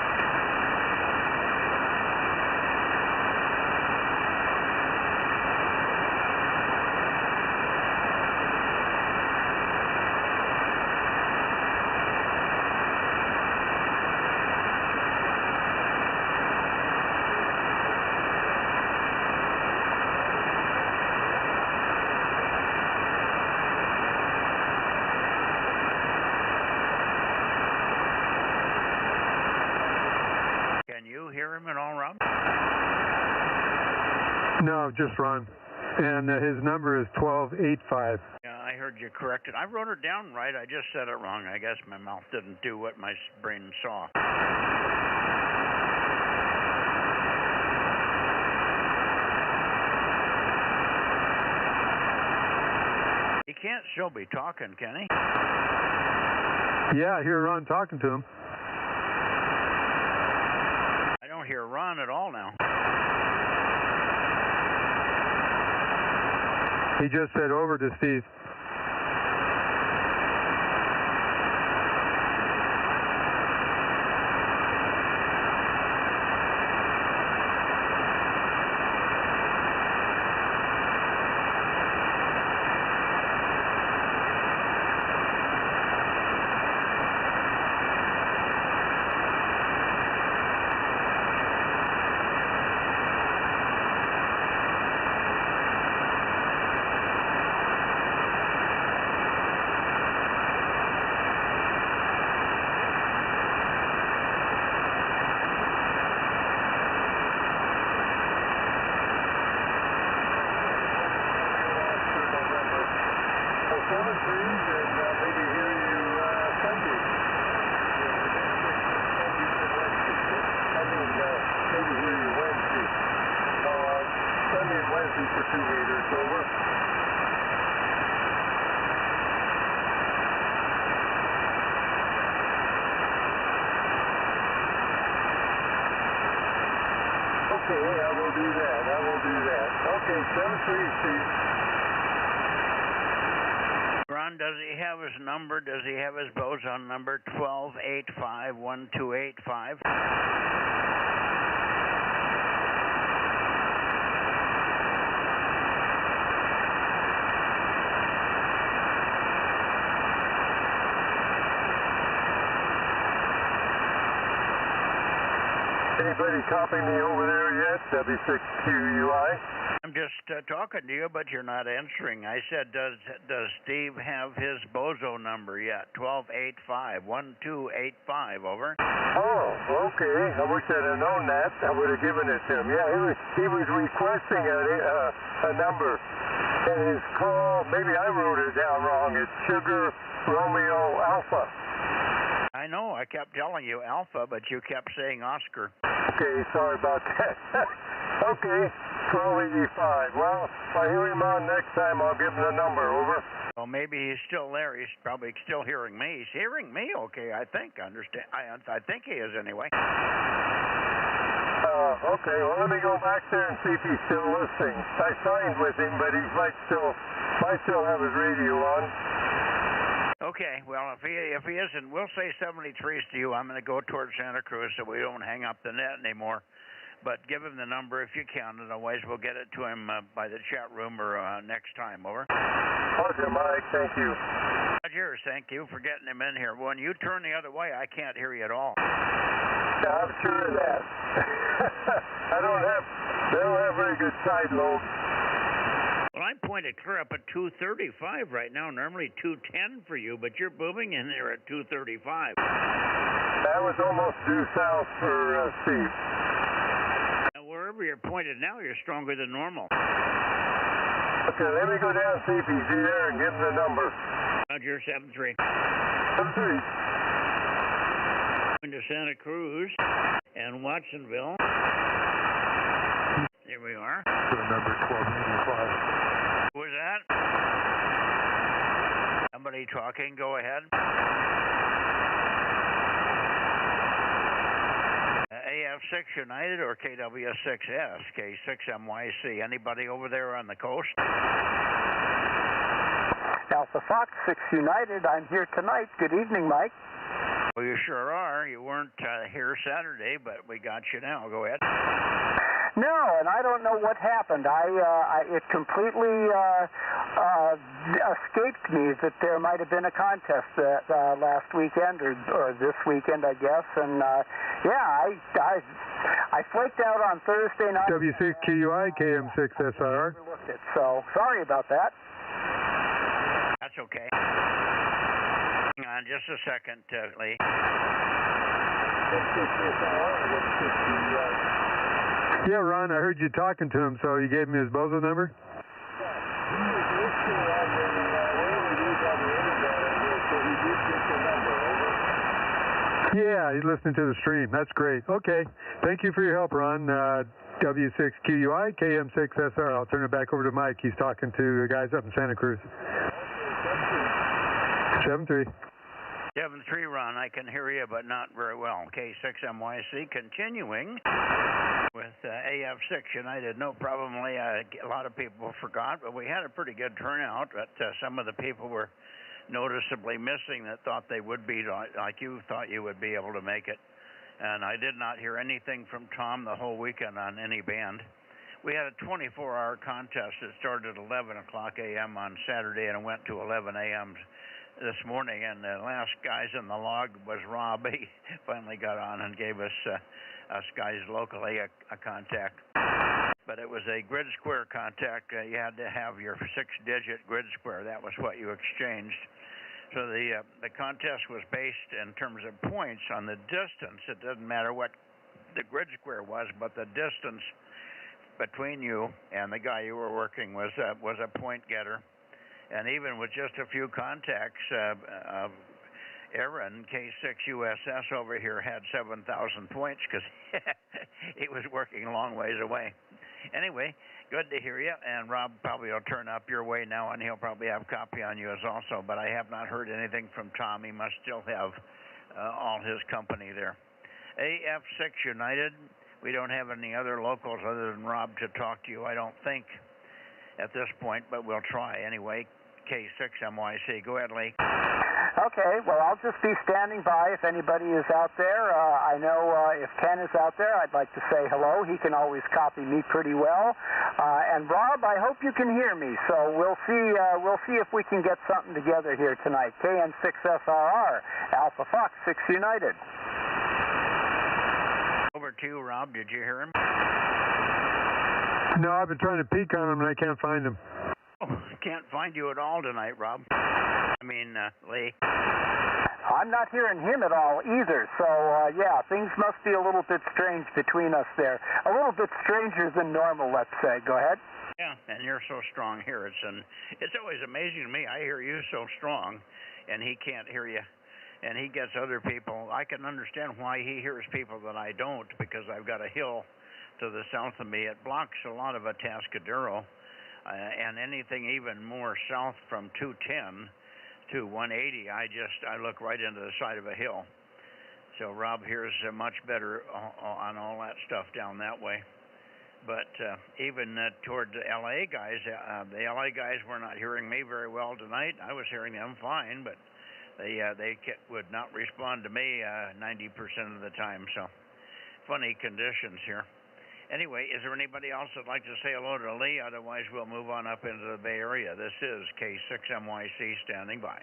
hear him at all, Rob? No, just Ron. And his number is 1285. Yeah, I heard you correct it. I wrote it down right. I just said it wrong. I guess my mouth didn't do what my brain saw. He can't still be talking, can he? Yeah, I hear Ron talking to him. I don't hear Ron at all now. He just said over to Steve. Okay, I will do that. Okay, 7-3, Steve. Ron, does he have his number? Does he have his boson number? 1285-1285? Anybody copying me over there yet? W6QUI? I'm just talking to you, but you're not answering. I said, does Steve have his bozo number yet? 1285-1285, over. Oh, okay. I wish I'd have known that. I would have given it to him. Yeah, he was requesting a number. And his call, maybe I wrote it down wrong. It's Sugar Romeo Alpha. I know, I kept telling you Alpha, but you kept saying Oscar. Okay, sorry about that. Okay, 1285. Well, if I hear him on next time, I'll give him the number, over. Well, maybe he's still there. He's probably still hearing me. He's hearing me, okay, I think. I think he is anyway. Okay, well, let me go back there and see if he's still listening. I signed with him, but he might still have his radio on. Okay, well, if he isn't, we'll say 73's to you. I'm going to go towards Santa Cruz so we don't hang up the net anymore. But give him the number if you can, otherwise we'll get it to him by the chat room or next time, over. Roger, Mike, thank you. Roger, thank you for getting him in here. When you turn the other way, I can't hear you at all. Yeah, I'm sure of that. They don't have very good side lobes. Well, I'm pointed clear up at 235 right now, normally 210 for you, but you're booming in there at 235. That was almost due south for Steve. Now, wherever you're pointed now, you're stronger than normal. Okay, let me go down and see if he's there and give him the number. Roger, 73. 73. Going to Santa Cruz and Watsonville. There we are. The number 1285. Who was that? Somebody talking, go ahead. AF6 United or KW6S, K6MYC. Anybody over there on the coast? Alpha Fox 6 United, I'm here tonight. Good evening, Mike. Well, you sure are. You weren't here Saturday, but we got you now. Go ahead. No, and I don't know what happened. It completely escaped me that there might have been a contest last weekend or this weekend, I guess. And I flaked out on Thursday night. W6QUI, KM6SR. Overlooked it, so sorry about that. That's okay. Hang on just a second, Lee. Yeah, Ron, I heard you talking to him, so you gave me his Bozo number? Yeah, he's listening to the stream. That's great. Okay. Thank you for your help, Ron. W6QUI, KM6SR. I'll turn it back over to Mike. He's talking to the guys up in Santa Cruz. 7-3. 7-3, Ron. I can hear you, but not very well. K6MYC continuing with AF6 United. No problem, Lee. A lot of people forgot, but we had a pretty good turnout. But some of the people were noticeably missing that thought they would be, like you thought you would be able to make it. And I did not hear anything from Tom the whole weekend on any band. We had a 24-hour contest that started at 11 o'clock a.m. on Saturday and went to 11 a.m. this morning. And the last guys in the log was Rob. He finally got on and gave us guys locally a contact. But it was a grid square contact. You had to have your 6-digit grid square. That was what you exchanged. So the contest was based in terms of points on the distance. It doesn't matter what the grid square was, but the distance between you and the guy you were working was a point getter. And even with just a few contacts, Aaron, K6USS over here, had 7,000 points because he was working a long ways away. Anyway, good to hear you, and Rob probably will turn up your way now, and he'll probably have copy on you as also, but I have not heard anything from Tom. He must still have all his company there. AF6 United, we don't have any other locals other than Rob to talk to you, I don't think, at this point, but we'll try anyway. K6MYC. Go ahead, Lee. Okay, well, I'll just be standing by if anybody is out there. I know if Ken is out there, I'd like to say hello. He can always copy me pretty well. And Rob, I hope you can hear me. So we'll see if we can get something together here tonight. KN6SRR, Alpha Fox 6 United. Over to you, Rob. Did you hear him? No, I've been trying to peek on him and I can't find him. Oh, can't find you at all tonight, Rob. Lee. I'm not hearing him at all either, so yeah, things must be a little bit strange between us there. A little bit stranger than normal, let's say. Go ahead. Yeah, and you're so strong here. It's always amazing to me. I hear you so strong, and he can't hear you. And he gets other people. I can understand why he hears people that I don't, because I've got a hill to the south of me. It blocks a lot of Atascadero, and anything even more south from 210 to 180, I look right into the side of a hill. So Rob hears much better on all that stuff down that way. But even toward the LA guys, the LA guys were not hearing me very well tonight. I was hearing them fine, but they would not respond to me 90% of the time. So funny conditions here. Anyway, is there anybody else that'd like to say hello to Lee? Otherwise, we'll move on up into the Bay Area. This is K6MYC standing by.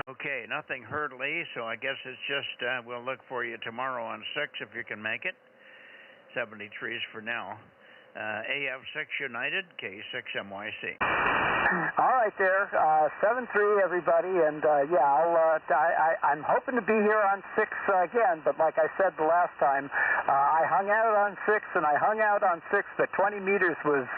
Okay, nothing heard, Lee, so I guess it's just we'll look for you tomorrow on 6 if you can make it. 73s for now. AF6 United, K6MYC. All right there, 7-3 everybody, and yeah, I'm hoping to be here on 6 again, but like I said the last time, I hung out on 6 and I hung out on 6, but 20 meters was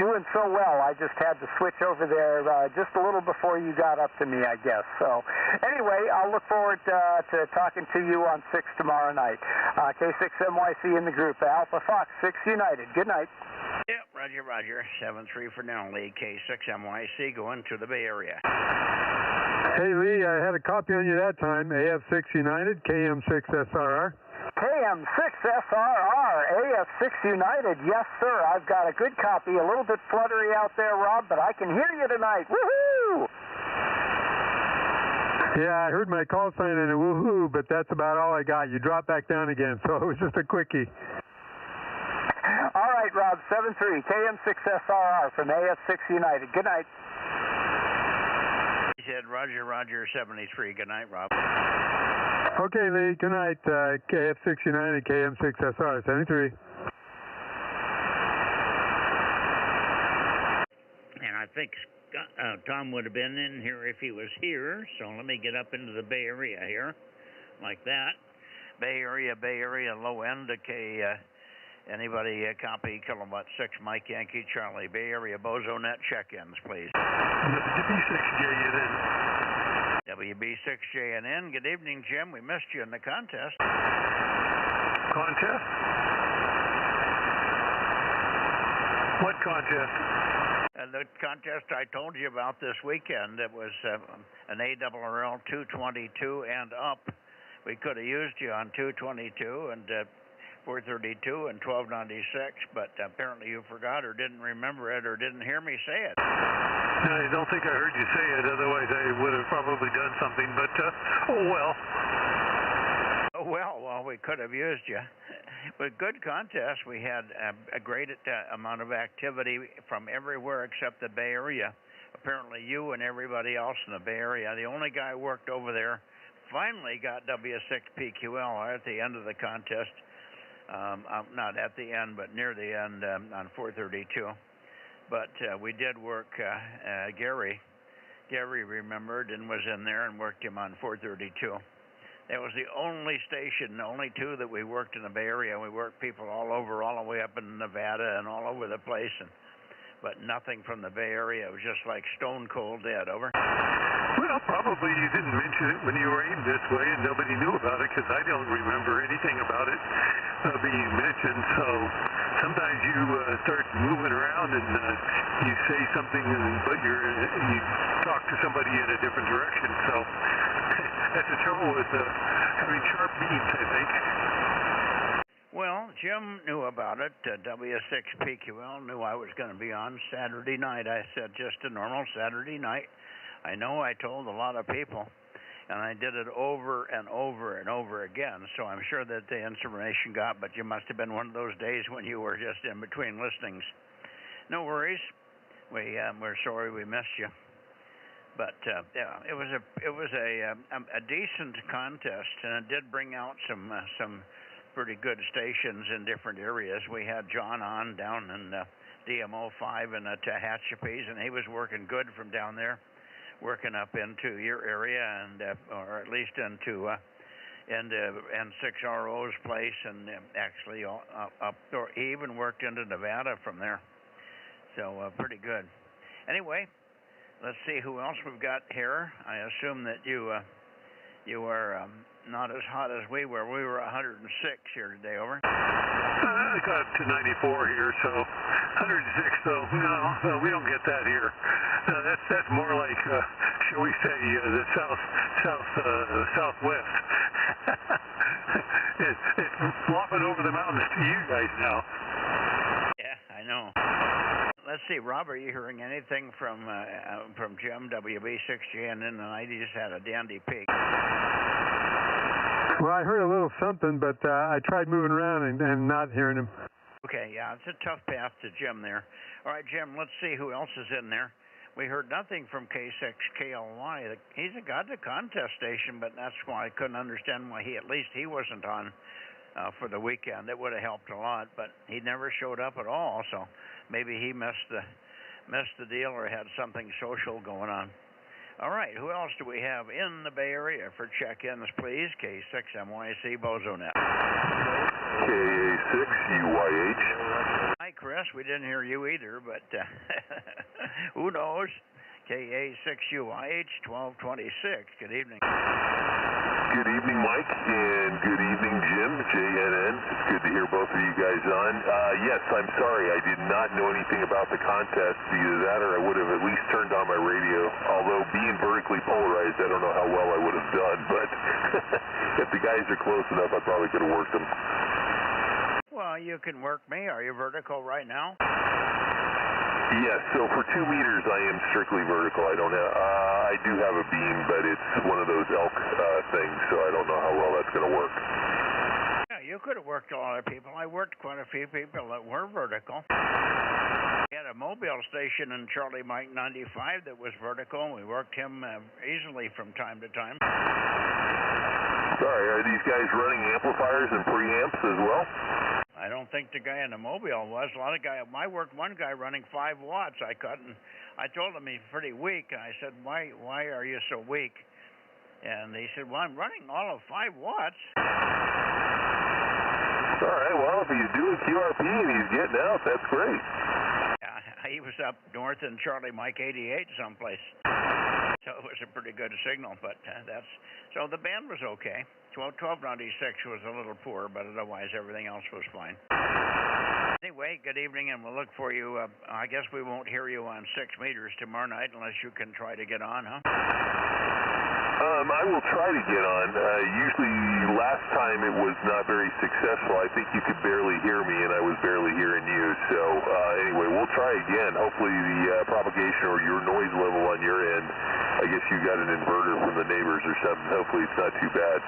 doing so well, I just had to switch over there just a little before you got up to me, I guess. So anyway, I'll look forward to talking to you on 6 tomorrow night. K6MYC in the group, Alpha Fox 6 United. Good night. Yep, Roger. 7-3 for now, Lee. K6MYC going to the Bay Area. Hey, Lee, I had a copy on you that time. AF6 United, KM6SRR. KM6SRR, AF6 United. Yes, sir. I've got a good copy. A little bit fluttery out there, Rob, but I can hear you tonight. Woohoo! Yeah, I heard my call sign and a woohoo, but that's about all I got. You dropped back down again, so it was just a quickie. All right, Rob, 7-3, KM6SRR from AF6 United. Good night. He said, Roger, 73. Good night, Rob. Okay, Lee. Good night. KF6 United, KM6SR, 73. And I think Tom would have been in here if he was here. So let me get up into the Bay Area here, like that. Bay Area, low end. Okay, anybody copy kilowatt 6 Mike Yankee Charlie. Bay Area Bozo Net check-ins, please. WB6JNN. WB6JNN. Good evening, Jim. We missed you in the contest. Contest? What contest? The contest I told you about this weekend, it was an ARRL 222 and up. We could have used you on 222 and 432 and 1296, but apparently you forgot or didn't remember it or didn't hear me say it. No, I don't think I heard you say it, otherwise I would have probably done something, but oh well. Oh well, we could have used you. With good contest, we had a great amount of activity from everywhere except the Bay Area. Apparently you and everybody else in the Bay Area. The only guy who worked over there finally got W6PQL at the end of the contest. Not at the end, but near the end on 432. But we did work Gary. Gary remembered and was in there and worked him on 432. That was the only station, the only two that we worked in the Bay Area. We worked people all over, all the way up in Nevada and all over the place, but nothing from the Bay Area. It was just like stone cold dead. Over. Well, probably you didn't mention it when you were aimed this way, and nobody knew about it because I don't remember anything about it being mentioned. So sometimes you start moving around and you say something, but you talk to somebody in a different direction. So that's the trouble with having sharp beats, I think. Well, Jim knew about it. W6PQL knew I was going to be on Saturday night. I said just a normal Saturday night. I know I told a lot of people, and I did it over and over and over again, so I'm sure that the information got, but you must have been one of those days when you were just in between listings. No worries. We're sorry we missed you. But yeah, it was a decent contest, and it did bring out some pretty good stations in different areas. We had John on down in DMO5 in the Tehachapies, and he was working good from down there, working up into your area and or at least into N6RO's place, and actually up there. He even worked into Nevada from there. So pretty good. Anyway. Let's see who else we've got here. I assume that you are not as hot as we were. We were 106 here today. Over. I got up to 94 here, so 106. So no, we don't get that here. That's more like, shall we say, the southwest. It's flopping over the mountains to you guys now. Yeah, I know. Let's see, Rob, are you hearing anything from Jim, WB6JNN tonight? He just had a dandy peak. Well, I heard a little something, but I tried moving around and not hearing him. Okay, yeah, it's a tough path to Jim there. All right, Jim, let's see who else is in there. We heard nothing from K6KLY. He's got the contest station, but that's why I couldn't understand why he wasn't on for the weekend. It would have helped a lot, but he never showed up at all, so maybe he missed the deal or had something social going on. All right, who else do we have in the Bay Area for check-ins, please? K6MYC Bozo Net. KA6UYH. Hi, Chris. We didn't hear you either, but who knows? KA6UYH 1226. Good evening. Good evening, Mike, and good evening, Jim, JNN. It's good to hear both of you guys on. Yes, I'm sorry, I did not know anything about the contest. Either that or I would have at least turned on my radio. Although being vertically polarized, I don't know how well I would have done, but if the guys are close enough, I probably could have worked them. Well, you can work me. Are you vertical right now? Yes, so for 2 meters, I am strictly vertical. I don't have, I do have a beam, but it's one of those elk things, so I don't know how well that's going to work. Yeah, you could have worked a lot of people. I worked quite a few people that were vertical. We had a mobile station in Charlie Mike 95 that was vertical, and we worked him easily from time to time. Sorry, are these guys running amplifiers and preamps as well? I don't think the guy in the mobile was. A lot of guy. I worked one guy running 5 watts. I couldn't. I told him he's pretty weak, and I said, "Why are you so weak?" And he said, "Well, I'm running all of 5 watts." All right. Well, if he's doing QRP and he's getting out, that's great. Yeah, he was up north in Charlie Mike 88 someplace. So it was a pretty good signal, but so the band was okay. 1296 was a little poor, but otherwise everything else was fine. Anyway, good evening, and we'll look for you. I guess we won't hear you on 6 meters tomorrow night unless you can try to get on, huh? I will try to get on. Usually last time it was not very successful. I think you could barely hear me, and I was barely hearing you. So anyway, we'll try again. Hopefully the propagation or your noise level on your end, I guess you got an inverter from the neighbors or something. Hopefully it's not too bad.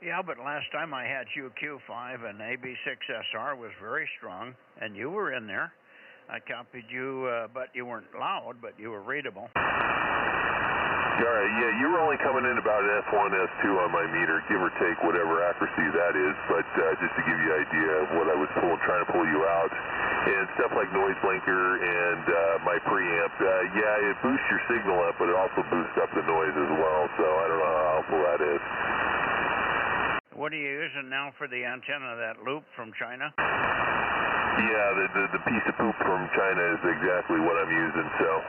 Yeah, but last time I had you Q5 and AB6SR was very strong, and you were in there. I copied you, but you weren't loud, but you were readable. All right, yeah, you were only coming in about an S1, S2 on my meter, give or take whatever accuracy that is, but just to give you an idea of what I was trying to pull you out. And stuff like noise blinker and my preamp, yeah, it boosts your signal up, but it also boosts up the noise as well, so I don't know how helpful that is. What are you using now for the antenna, that loop from China? Yeah, the piece of poop from China is exactly what I'm using, so...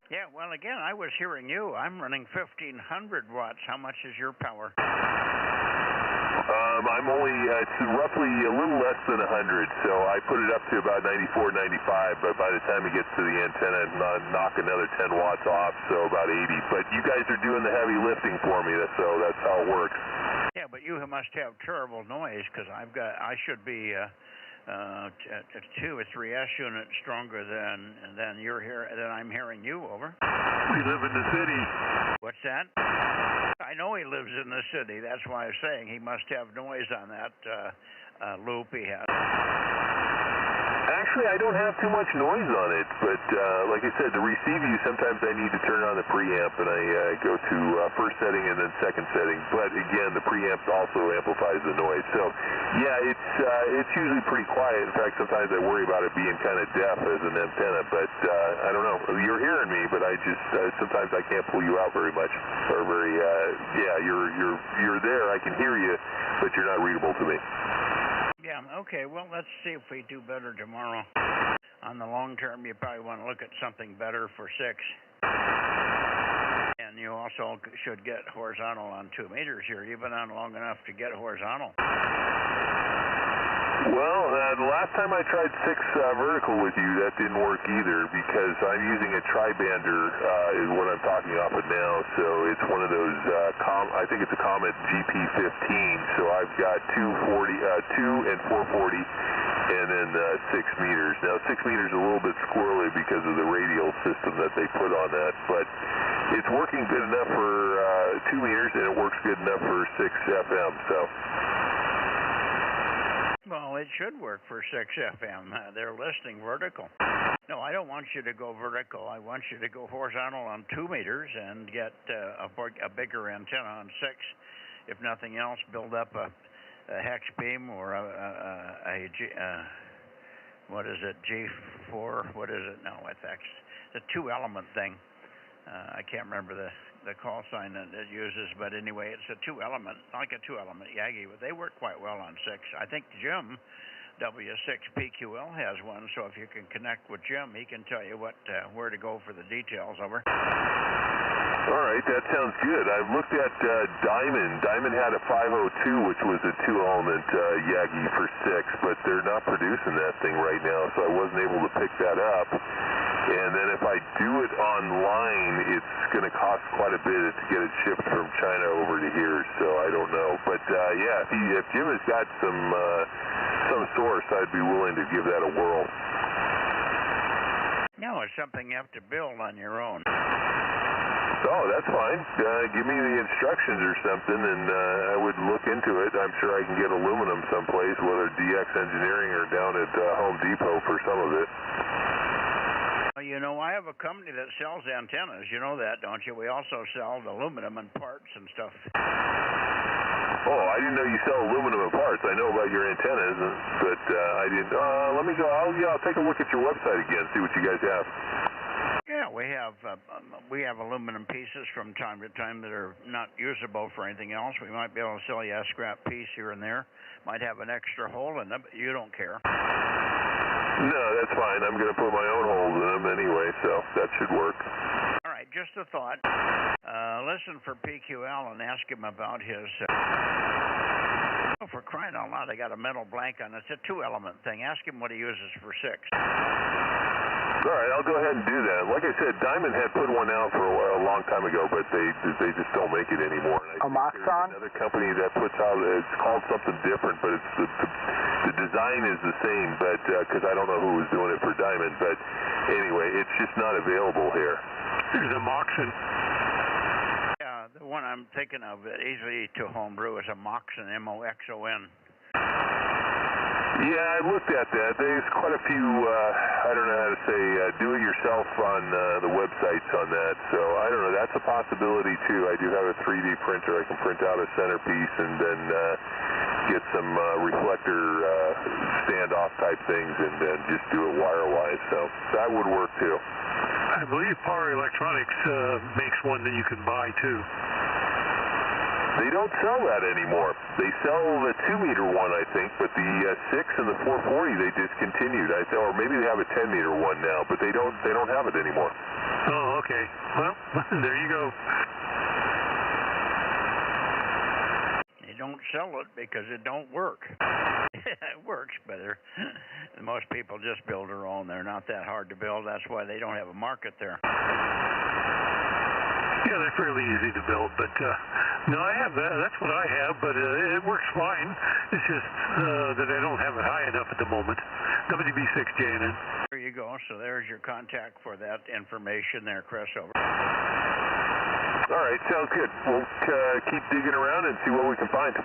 Yeah, well, again, I was hearing you. I'm running 1,500 watts. How much is your power? I'm only, it's roughly a little less than 100, so I put it up to about 94, 95, but by the time it gets to the antenna, knock another 10 watts off, so about 80. But you guys are doing the heavy lifting for me, so that's how it works. Yeah, but you must have terrible noise, because I should be... 2 or 3S units stronger than I'm hearing you, over. We live in the city. What's that? I know he lives in the city. That's why I'm saying he must have noise on that loop he has. Actually, I don't have too much noise on it, but like I said, to receive you, sometimes I need to turn on the preamp, and I go to first setting and then second setting. But again, the preamp also amplifies the noise. So, yeah, it's usually pretty quiet. In fact, sometimes I worry about it being kind of deaf as an antenna. But I don't know. You're hearing me, but I just sometimes I can't pull you out very much, or very. Yeah, you're there. I can hear you, but you're not readable to me. Yeah, okay, well, let's see if we do better tomorrow. On the long term, you probably want to look at something better for 6. And you also should get horizontal on 2 meters here. You've been on long enough to get horizontal. Well, the last time I tried 6 vertical with you, that didn't work either, because I'm using a tri-bander is what I'm talking off of now. So it's one of those, I think it's a Comet GP15. So I've got 2 and 440, and then 6 meters. Now 6 meters is a little bit squirrely because of the radial system that they put on that, but it's working good enough for 2 meters, and it works good enough for 6 FM. So. Well, it should work for 6 FM. They're listing vertical. No, I don't want you to go vertical. I want you to go horizontal on 2 meters and get a bigger antenna on 6. If nothing else, build up a hex beam or what is it, G4? What is it? No, it's the 2-element thing. I can't remember the call sign that it uses, but anyway, it's a 2-element, like a 2-element Yagi, but they work quite well on 6. I think Jim, W6PQL, has one, so if you can connect with Jim, he can tell you where to go for the details, over. All right, that sounds good. I've looked at Diamond. Diamond had a 502, which was a 2-element Yagi for 6, but they're not producing that thing right now, so I wasn't able to pick that up. And then if I do it online, it's going to cost quite a bit to get it shipped from China over to here, so I don't know. But yeah, if Jim has got some source, I'd be willing to give that a whirl. No, it's something you have to build on your own. Oh, that's fine. Give me the instructions or something, and I would look into it. I'm sure I can get aluminum someplace, whether DX Engineering or down at Home Depot for some of it. you know, I have a company that sells antennas. You know that, don't you? We also sell aluminum and parts and stuff. Oh, I didn't know you sell aluminum and parts. I know about your antennas, but I didn't. Let me go. I'll take a look at your website again, see what you guys have. Yeah, we have aluminum pieces from time to time that are not usable for anything else. We might be able to sell you a scrap piece here and there. Might have an extra hole in them, but you don't care. No, that's fine. I'm going to put my own holes in them anyway, so that should work. All right, just a thought. Listen for PQL and ask him about his... for crying out loud, I got a metal blank on it. It's a 2-element thing. Ask him what he uses for 6. All right, I'll go ahead and do that. Like I said, Diamond had put one out for a long time ago, but they just don't make it anymore. A Moxon? Another company that puts out, it's called something different, but it's the design is the same, but because I don't know who was doing it for Diamond, but anyway, it's just not available here. There's a Moxon. Yeah, the one I'm thinking of, easily to homebrew, is a Moxon, M-O-X-O-N. Yeah, I looked at that. There's quite a few, I don't know how to say, do-it-yourself on the websites on that. So, I don't know, that's a possibility too. I do have a 3D printer. I can print out a centerpiece and then get some reflector standoff type things and then just do it wire-wise. So, that would work too. I believe Power Electronics makes one that you can buy too. They don't sell that anymore. They sell the 2-meter one, I think, but the 6 and the 440 they discontinued. Or maybe they have a 10-meter one now, but they don't have it anymore. Oh, okay. Well, there you go. They don't sell it because it don't work. It works better. Most people just build their own. They're not that hard to build. That's why they don't have a market there. Yeah, they're fairly easy to build, but no, I have that. That's what I have, but it works fine. It's just that I don't have it high enough at the moment. WB6JNN. There you go. So there's your contact for that information there, Chris. Over. All right, sounds good. We'll keep digging around and see what we can find.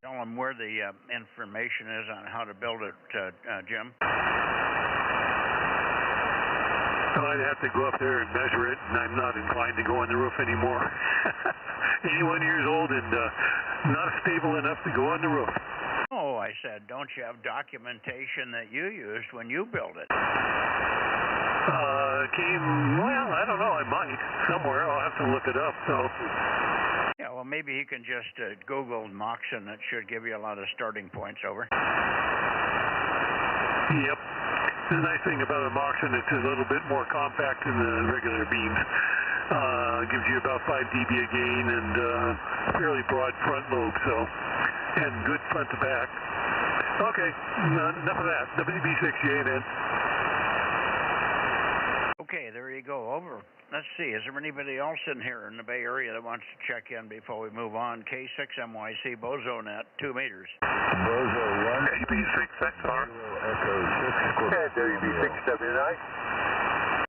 Tell them where the information is on how to build it, Jim. Well, I'd have to go up there and measure it, and I'm not inclined to go on the roof anymore. 81 years old and not stable enough to go on the roof. Oh, I said, don't you have documentation that you used when you built it? Well, I don't know. I might. Somewhere. I'll have to look it up, so... Yeah, well, maybe you can just Google Moxon. It should give you a lot of starting points. Over. Yep. The nice thing about a Moxon, it's a little bit more compact than the regular beams. Gives you about 5 dB a gain and fairly broad front lobe, so, and good front to back. Okay, enough of that. WB6JNN. Okay, there you go. Over. Let's see. Is there anybody else in here in the Bay Area that wants to check in before we move on? K6MYC, Bozo Net, 2 meters. Bozo 1. WB6XR. Echo 6. And WB679.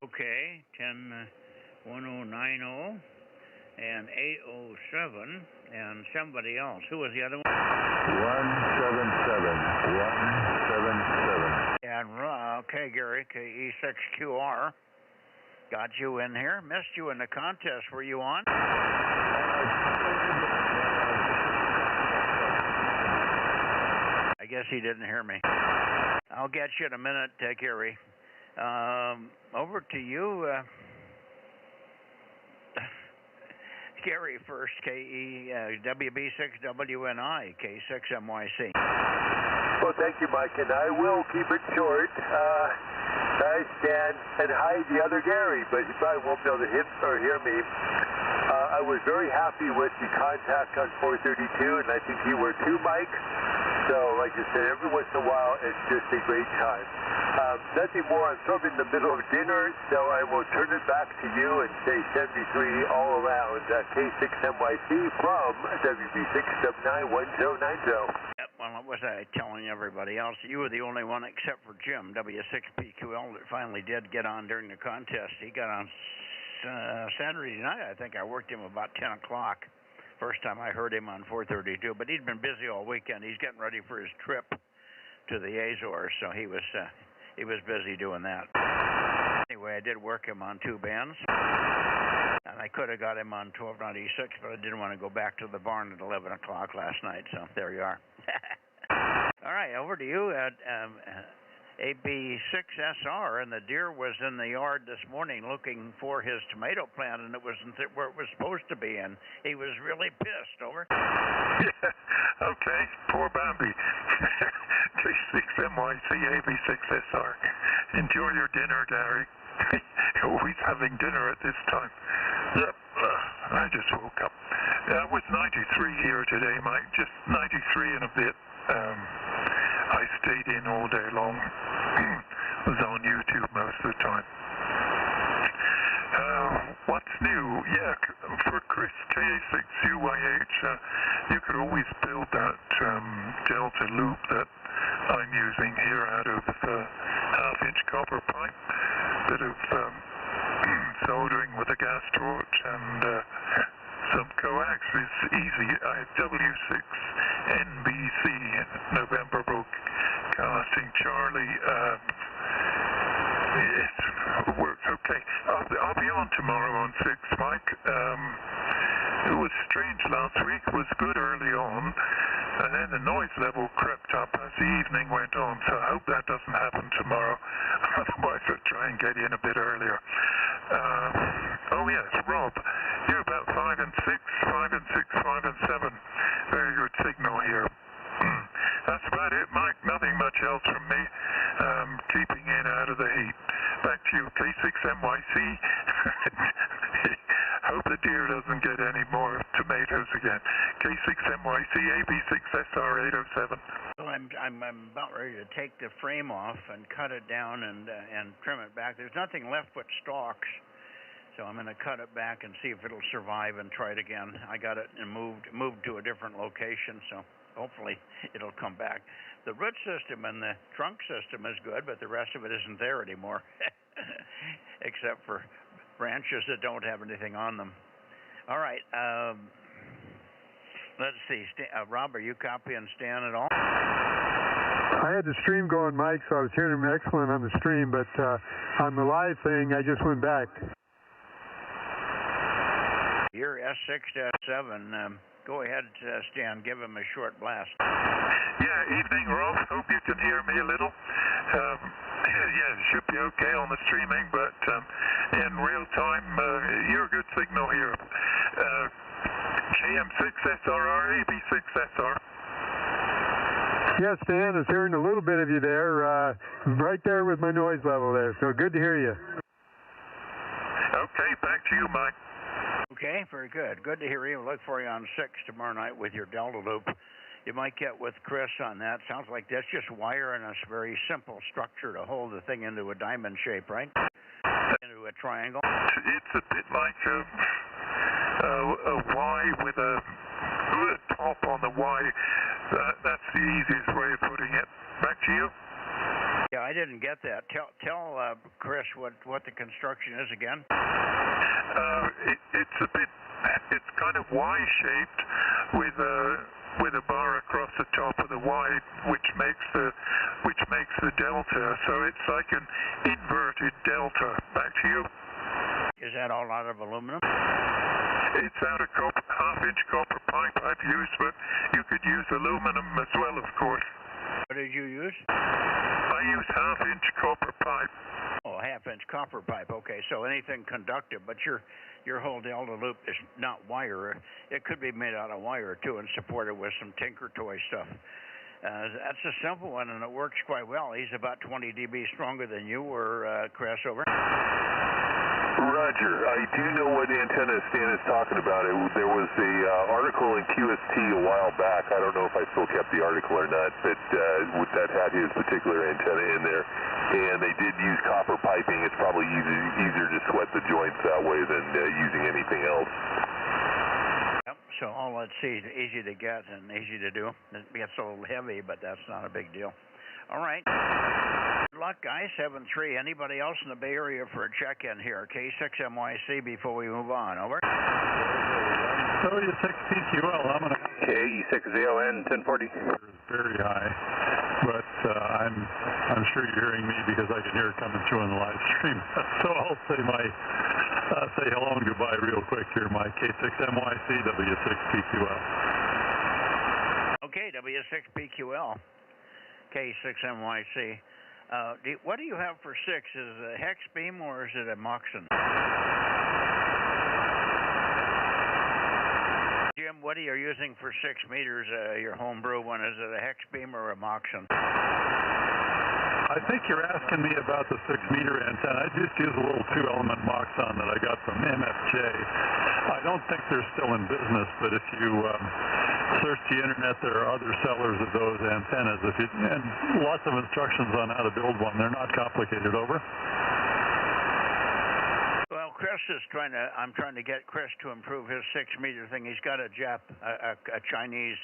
Okay, 101090 and 807 and somebody else. Who was the other one? 177. 177. And okay, Gary, KE6QR. Got you in here. Missed you in the contest. Were you on? I guess he didn't hear me. I'll get you in a minute, Gary. Over to you, Gary first, WB6WNI, K6MYC. Well, thank you, Mike, and I will keep it short. Hi, Stan, and hi, the other Gary, but you probably won't be able to hear me. I was very happy with the contact on 432, and I think you were too, Mike. So, like I said, every once in a while, it's just a great time. Nothing more. I'm sort of in the middle of dinner, so I will turn it back to you and say 73 all around. K6MYC from WB6791090. Yep, well, what was I telling everybody else? You were the only one except for Jim, W6PQL, that finally did get on during the contest. He got on Saturday night. I think I worked him about 10 o'clock. First time I heard him on 432, but he'd been busy all weekend. He's getting ready for his trip to the Azores, so he was busy doing that. Anyway, I did work him on 2 bands. And I could have got him on 1296, but I didn't want to go back to the barn at 11 o'clock last night, so there you are. All right, over to you at AB6SR, and the deer was in the yard this morning looking for his tomato plant, and it wasn't where it was supposed to be, and he was really pissed. Over. Yeah, okay, poor Bambi. K6MYC AB6SR. Enjoy your dinner, Gary. Always having dinner at this time. Yep, I just woke up. It was 93 here today, Mike, just 93 and a bit. I stayed in all day long. Was on YouTube most of the time. What's new? Yeah, for Chris K6UYH, you could always build that delta loop that I'm using here out of half-inch copper pipe. Bit of soldering with a gas torch and some coax is easy. I have W6NBC, November Broadcasting Charlie. It works okay. I'll be on tomorrow on 6, Mike. It was strange last week. It was good early on, and then the noise level crept up as the evening went on, so I hope that doesn't happen tomorrow. Otherwise I'll try and get in a bit earlier. Oh yes, Rob, you're about 5 and 6, 5 and 6, 5 and 7. Very good signal here. That's about it, Mike. Nothing much else from me. Keeping in out of the heat. Back to you, K6MYC. Hope the deer doesn't get any more tomatoes again. K6MYC, AB6SR807. Well, I'm about ready to take the frame off and cut it down and trim it back. There's nothing left but stalks, so I'm going to cut it back and see if it'll survive and try it again. I got it and moved to a different location, so hopefully it'll come back. The root system and the trunk system is good, but the rest of it isn't there anymore, except for branches that don't have anything on them. All right, let's see. Rob, are you copying Stan at all? I had the stream going, Mike, so I was hearing him excellent on the stream, but on the live thing, I just went back. You're S6-7. Go ahead, Stan. Give him a short blast. Yeah, evening, Rolf. Hope you can hear me a little. Yeah, it should be okay on the streaming, but in real time, you're a good signal here. KM6SRR, AB6SR. Yeah, Stan, I was hearing a little bit of you there, right there with my noise level there, so good to hear you. Okay, back to you, Mike. Okay, very good. Good to hear you. Look for you on 6 tomorrow night with your delta loop. You might get with Chris on that. Sounds like that's just wire and a very simple structure to hold the thing into a diamond shape, right? Into a triangle. It's a bit like a Y with a top on the Y. That's the easiest way of putting it. Back to you. Yeah, I didn't get that. Tell Chris what the construction is again. It's kind of Y-shaped with a bar across the top of the Y, which makes the delta. So it's like an inverted delta. Back to you. Is that all out of aluminum? It's out of half-inch copper pipe I've used, but you could use aluminum as well, of course. What did you use? I use half-inch copper pipe. Oh, half-inch copper pipe. Okay, so anything conductive, but your whole delta loop is not wire. It could be made out of wire too, and supported with some Tinker Toy stuff. That's a simple one, and it works quite well. He's about 20 dB stronger than you were, Chris. Over. Roger. I do know what antenna Stan is talking about. There was a article in QST a while back. I don't know if I still kept the article or not, but that had his particular antenna in there. And they did use copper piping. It's probably easier to sweat the joints that way than using anything else. Yep, so all that's easy to get and easy to do. It gets a little heavy, but that's not a big deal. All right. Good luck, guys. 7-3. Anybody else in the Bay Area for a check-in here? K6MYC before we move on. Over. W6PQL, I'm going to... KE6ZON 1040. Very high, but I'm sure you're hearing me because I can hear it coming through on the live stream. So I'll say hello and goodbye real quick here, Mike. K6MYC, W6PQL. Okay, W6PQL, K6MYC. What do you have for 6? Is it a hex beam or is it a Moxon? Jim, what are you using for 6 meters, your homebrew one? Is it a hex beam or a Moxon? I think you're asking me about the 6-meter antenna. I just use a little 2-element Moxon that I got from MFJ. I don't think they're still in business, but if you search the internet, there are other sellers of those antennas. And lots of instructions on how to build one. They're not complicated. Over. Well, Chris is I'm trying to get Chris to improve his 6-meter thing. He's got a Chinese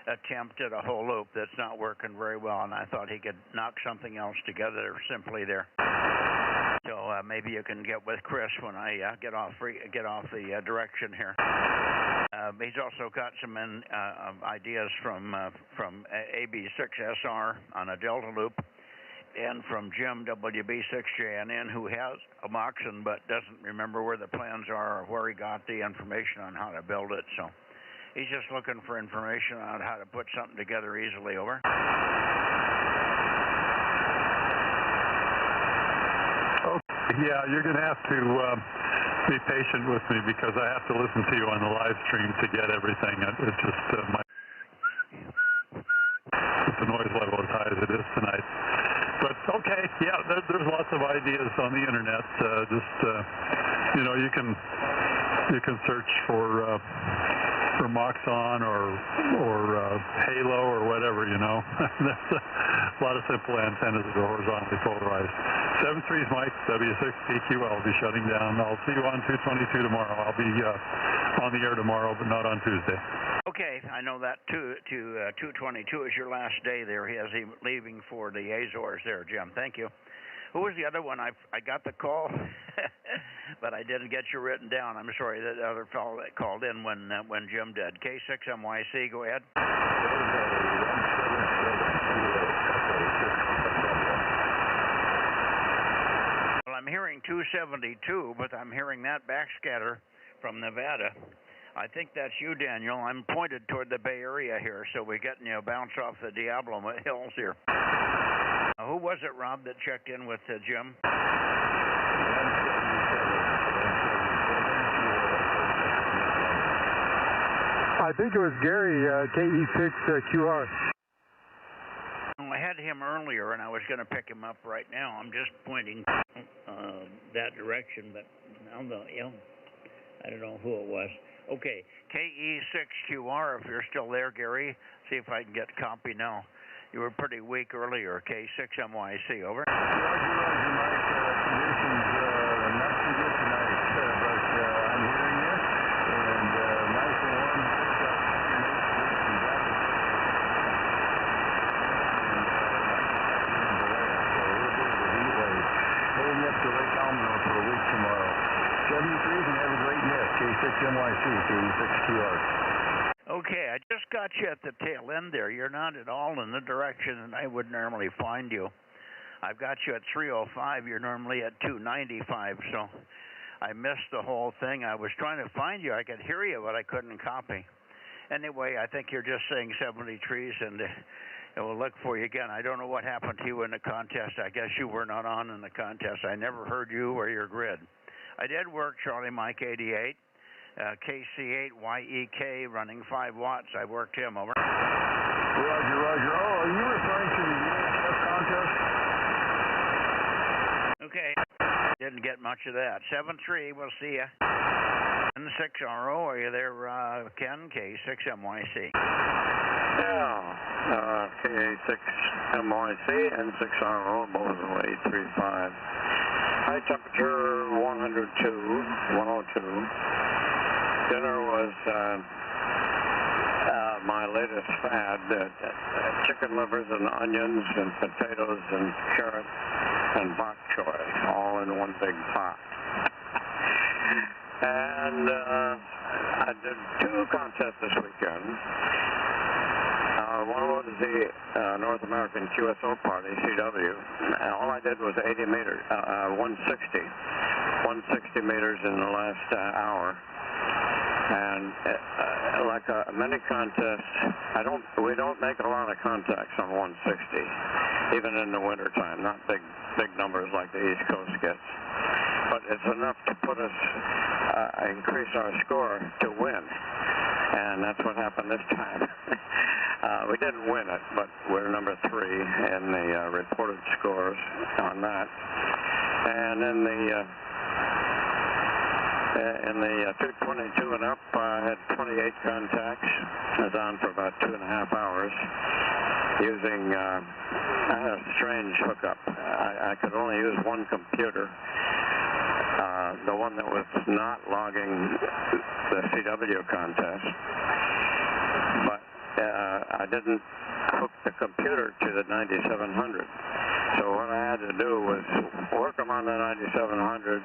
attempt at a whole loop that's not working very well, and I thought he could knock something else together simply there. So maybe you can get with Chris when I get off the direction here. He's also got some ideas from AB6SR on a delta loop, and from Jim WB6JNN, who has a Moxon but doesn't remember where the plans are or where he got the information on how to build it. So he's just looking for information on how to put something together easily. Over. Okay, yeah, you're going to have to be patient with me because I have to listen to you on the live stream to get everything. It's just with the noise level as high as it is tonight. But okay, yeah, there's lots of ideas on the internet. You can search for Moxon or Halo or whatever, There's a lot of simple antennas that are horizontally polarized. 73's Mike, W6PQL will be shutting down. I'll see you on 222 tomorrow. I'll be on the air tomorrow, but not on Tuesday. Okay, I know that 222 is your last day there. He has him leaving for the Azores there, Jim. Thank you. Who was the other one? I got the call, but I didn't get you written down. I'm sorry, that other fellow that called in when Jim did. K6MYC, go ahead. Well, I'm hearing 272, but I'm hearing that backscatter from Nevada. I think that's you, Daniel. I'm pointed toward the Bay Area here, so we're getting bounce off the Diablo Hills here. Who was it, Rob, that checked in with Jim? I think it was Gary, KE6QR. I had him earlier, and I was going to pick him up right now. I'm just pointing that direction, but I don't know who it was. Okay, KE6QR, if you're still there, Gary, see if I can get a copy now. You were pretty weak earlier. K6MYC, over. Roger, Mike. Conditions not too good tonight, but I'm hearing you. And nice and warm. Holding up to Lake Almanor for a week tomorrow. 73s and have a great net. K6MYC, KE6QR. Okay, I just got you at the tail end there. You're not at all in the direction that I would normally find you. I've got you at 305. You're normally at 295, so I missed the whole thing. I was trying to find you. I could hear you, but I couldn't copy. Anyway, I think you're just saying 70 trees, and we'll look for you again. I don't know what happened to you in the contest. I guess you were not on in the contest. I never heard you or your grid. I did work Charlie Mike 88. KC8YEK running 5 watts. I worked him, over. Roger. Oh, are you referring to the UHF contest? Okay. Didn't get much of that. 7-3, we'll see ya. N6RO, are you there, Ken? K6MYC. Yeah, KA6MYC, N6RO, Bozo 835. High temperature 102. Dinner was my latest fad, chicken livers and onions and potatoes and carrots and bok choy, all in one big pot. And I did 2 contests this weekend. One was the North American QSO Party, CW. All I did was 80 meters, 160 meters in the last hour. And like many contests, we don't make a lot of contacts on 160, even in the wintertime. Not big numbers like the East Coast gets, but it's enough to put us increase our score to win, and that's what happened this time. We didn't win it, but we're number 3 in the reported scores on that, and in the 222 and up, I had 28 contacts. I was on for about 2.5 hours using I had a strange hookup. I could only use one computer, the one that was not logging the CW contest, but I didn't hook the computer to the 9700. So what I had to do was work them on the 9700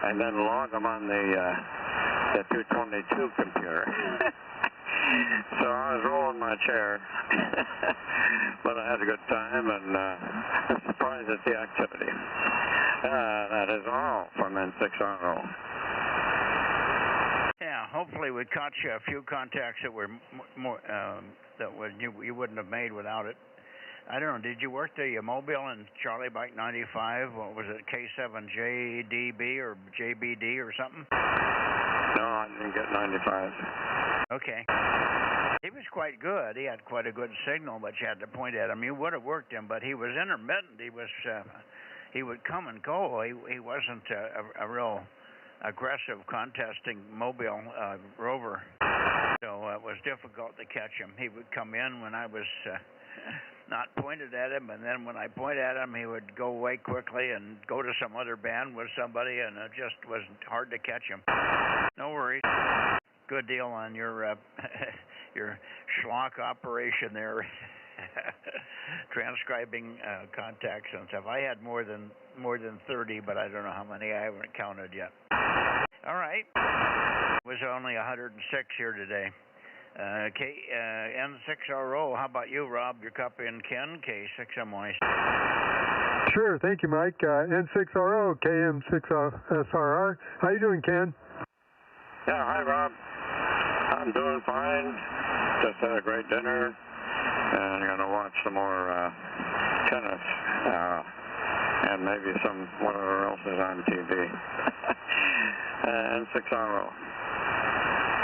and then log them on the 222 computer. So I was rolling my chair, but I had a good time and surprised at the activity. That is all from N6RO. Yeah, hopefully we caught you a few contacts that were more you wouldn't have made without it. I don't know, did you work the Mobile and Charlie Bike 95? What was it, K7JDB or JBD or something? No, I didn't get 95. Okay. He was quite good. He had quite a good signal, but you had to point at him. You would have worked him, but he was intermittent. He would come and go. He wasn't a real aggressive contesting mobile rover, so it was difficult to catch him. He would come in when I was not pointed at him, and then when I point at him, he would go away quickly and go to some other band with somebody, and it just was hard to catch him. No worries. Good deal on your your schlock operation there, transcribing contacts and stuff. I had more than 30, but I don't know how many. I haven't counted yet. All right. It was only 106 here today. N6RO, how about you, Rob? You're copying Ken, K6MY. Sure, thank you, Mike. N6RO, KM6SRR. How you doing, Ken? Yeah, hi, Rob. I'm doing fine. Just had a great dinner, and I'm going to watch some more tennis, and maybe some whatever else is on TV. N6RO.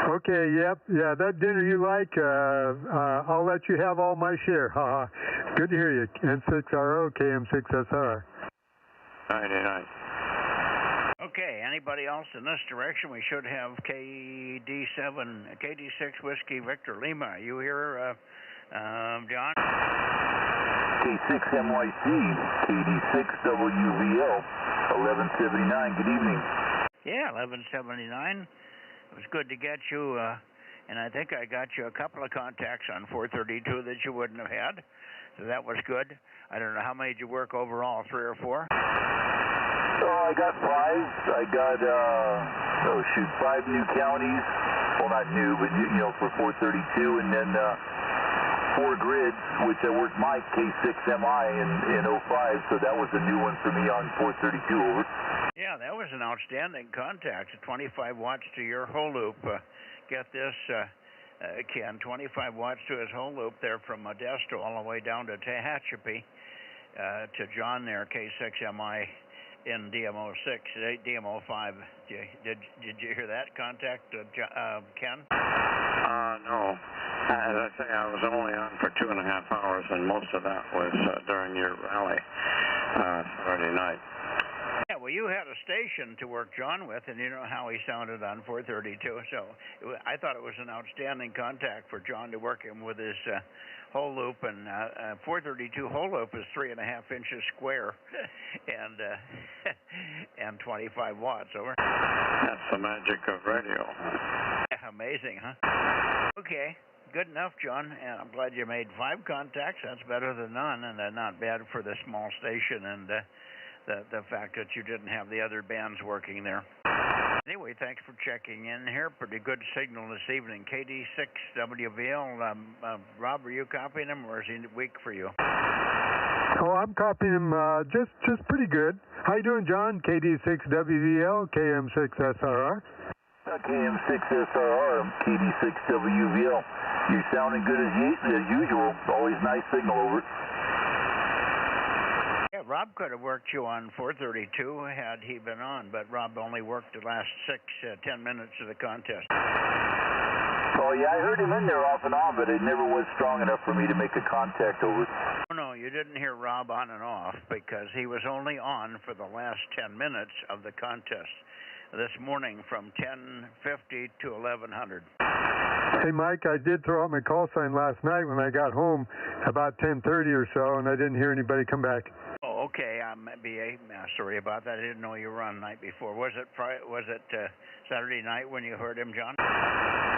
Okay, yep, yeah, that dinner you like, I'll let you have all my share. Haha. Good to hear you. N6RO, KM6SR. 99. Okay, anybody else in this direction? We should have KD6 Whiskey Victor Lima. You here, John? K6MYC, KD6WVL, 1179. Good evening. Yeah, 1179. It was good to get you, and I think I got you a couple of contacts on 432 that you wouldn't have had, so that was good. I don't know, how many did you work overall, 3 or 4? I got 5. I got, 5 new counties. Well, not new, but, for 432, and then 4 grids, which I worked my K6MI in 05, so that was a new one for me on 432, over. Yeah, that was an outstanding contact, 25 watts to your whole loop. Get this, Ken, 25 watts to his whole loop there from Modesto all the way down to Tehachapi to John there, K6MI in DMO6, DMO5. Did you hear that contact, Ken? No. As I say, I was only on for 2.5 hours, and most of that was during your rally Saturday night. Yeah, well, you had a station to work John with, and you know how he sounded on 432, so I thought it was an outstanding contact for John to work him with his whole loop, and 432 whole loop is 3.5 inches square, and 25 watts, over. That's the magic of radio. Amazing, huh? Okay, good enough, John, and I'm glad you made 5 contacts. That's better than none, and not bad for the small station, and the fact that you didn't have the other bands working there. Anyway, thanks for checking in here. Pretty good signal this evening. KD6WVL. Rob, are you copying him, or is he weak for you? Oh, I'm copying him just pretty good. How you doing, John? KD6WVL, KM6SRR. KM6SRR, KD6WVL. You're sounding good as usual. Always nice signal over. Yeah, Rob could have worked you on 432 had he been on, but Rob only worked the last 10 minutes of the contest. Oh, yeah, I heard him in there off and on, but it never was strong enough for me to make a contact over. No, you didn't hear Rob on and off because he was only on for the last 10 minutes of the contest this morning from 10:50 to 1100. Hey, Mike, I did throw out my call sign last night when I got home about 10:30 or so, and I didn't hear anybody come back. Oh, okay. I'm sorry about that. I didn't know you were on the night before. Was it Saturday night when you heard him, John?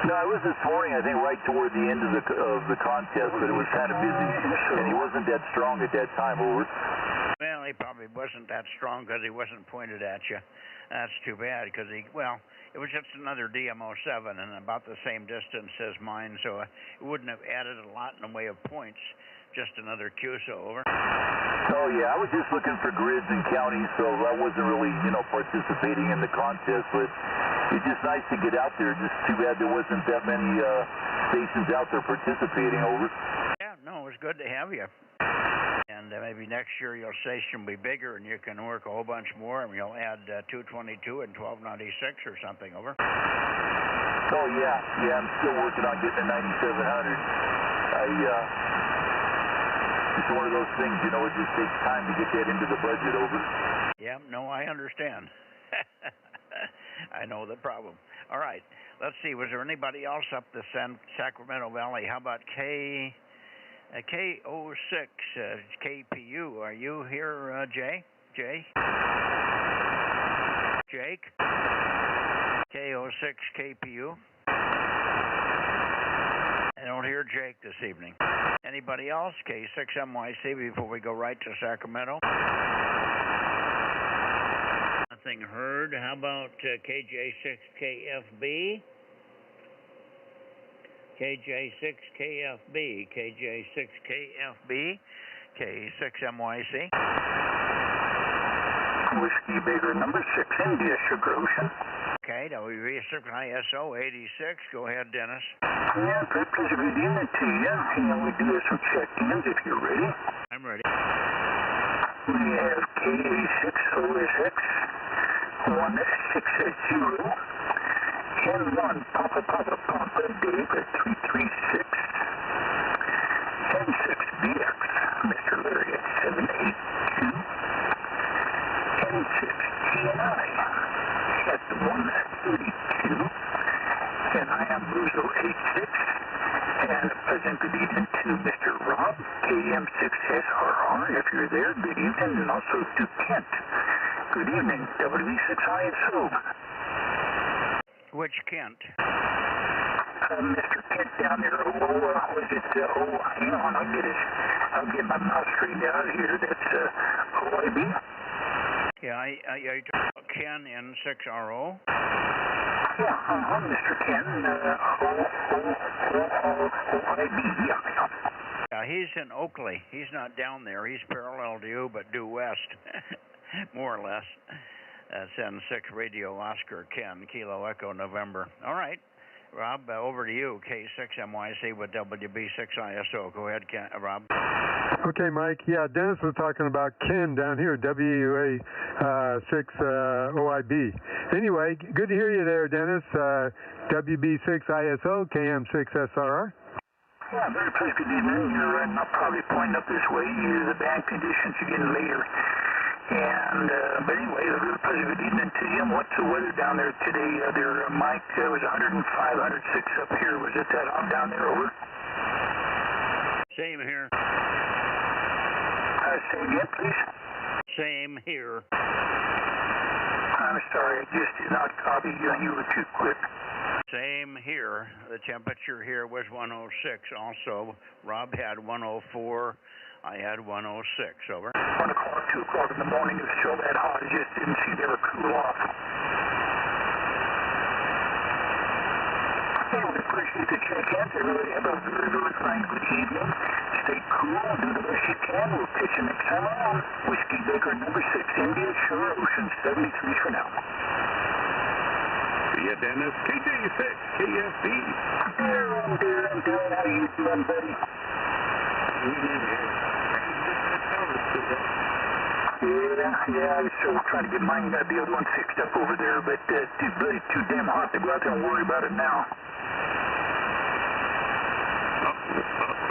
No, it was this morning, I think, right toward the end of the contest, but it was kind of busy, and he wasn't that strong at that time, over. Well, he probably wasn't that strong because he wasn't pointed at you. That's too bad because it was just another DMO7 and about the same distance as mine, so it wouldn't have added a lot in the way of points. Just another QSO, over. Oh, yeah, I was just looking for grids and counties, so I wasn't really, participating in the contest, but it's just nice to get out there. Just too bad there wasn't that many stations out there participating, over. Yeah, no, it was good to have you. And maybe next year your station will be bigger and you can work a whole bunch more, and you'll add 222 and 1296 or something, over. Oh, yeah, I'm still working on getting the 9700. It's one of those things, it just takes time to get that into the budget, over. Yeah, no, I understand. I know the problem. All right, let's see. Was there anybody else up the Sacramento Valley? How about K06 KPU? Are you here, Jay? Jake? K06 KPU? I don't hear Jake this evening. Anybody else? K6MYC before we go right to Sacramento? Nothing heard. How about KJ6KFB? KJ6KFB. KJ6KFB. K6MYC. Whiskey Baker number 6, India, Sugar Ocean. Okay, WV6ISO 86. Go ahead, Dennis. Yeah, very pleasure to be in it to you. And we do have some check-ins if you're ready. I'm ready. We have KA6OSX, 16S0, N1 Papa Dave at 336, N6BX, Mr. Larry at 782, N6TNI at 132, and I am Bozo 86, and a pleasant good evening to Mr. Rob, KM6SRR, if you're there, good evening, and also to Kent. Good evening, WV6ISO. Which Kent? Mr. Kent down there, was it, hang on, I'll get my mouth straightened out here, that's, OIB? Yeah, are you talking about Ken N6RO? Yeah, Mr. Ken, OIB, yeah. Yeah, he's in Oakley. He's not down there. He's parallel to you, but due west, more or less. That's N6 Radio Oscar Ken, Kilo Echo November. All right, Rob, over to you, K6MYC with WB6ISO. Go ahead, Rob. Okay, Mike. Yeah, Dennis was talking about Ken down here, WUA6OIB. Anyway, good to hear you there, Dennis. WB6ISO, KM6SRR. Yeah, very pleased to be in here, and I'll probably point up this way. The bad conditions are getting later. And, but anyway, a real pleasure good evening to you. What's the weather down there today? Mike, it was 105, 106 up here. Was it that hot down there, over? Same here. Say again, please. Same here. I'm sorry, I just did not copy you, and you were too quick. Same here. The temperature here was 106 also. Rob had 104. I had 106, over. 1 o'clock, 2 o'clock in the morning, it was still that hot. I just didn't see they were cool off. appreciate the check-ins. Everybody have a very, very fine good evening. Stay cool. Do the best you can. We'll catch you next time on Whiskey Baker number 6, India Shore, Ocean 73 for now. See ya, Dennis. KJ6, KFB. Darren, how you doing, buddy? Yeah, I'm still trying to get my deal one fixed up over there, but too damn hot to go out there and worry about it now.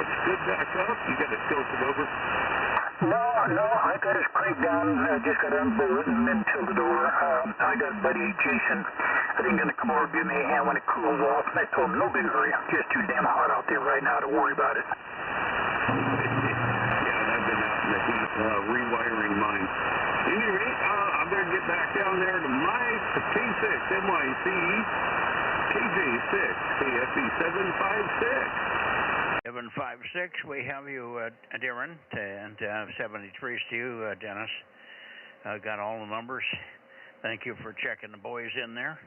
It's good back up. You got it tilted over? No, I got his crank down. I just got to unbolt it and then tilt it over. I got buddy Jason. I think going to come over and give me a hand when it cools off. And I told him, no big hurry. Just too damn hot out there right now to worry about it. Rewiring mine. Any rate, I better get back down there to my K6 NYC KJ6 KFB 756. 756, we have you, Darren, and 73's to you, Dennis. Got all the numbers. Thank you for checking the boys in there.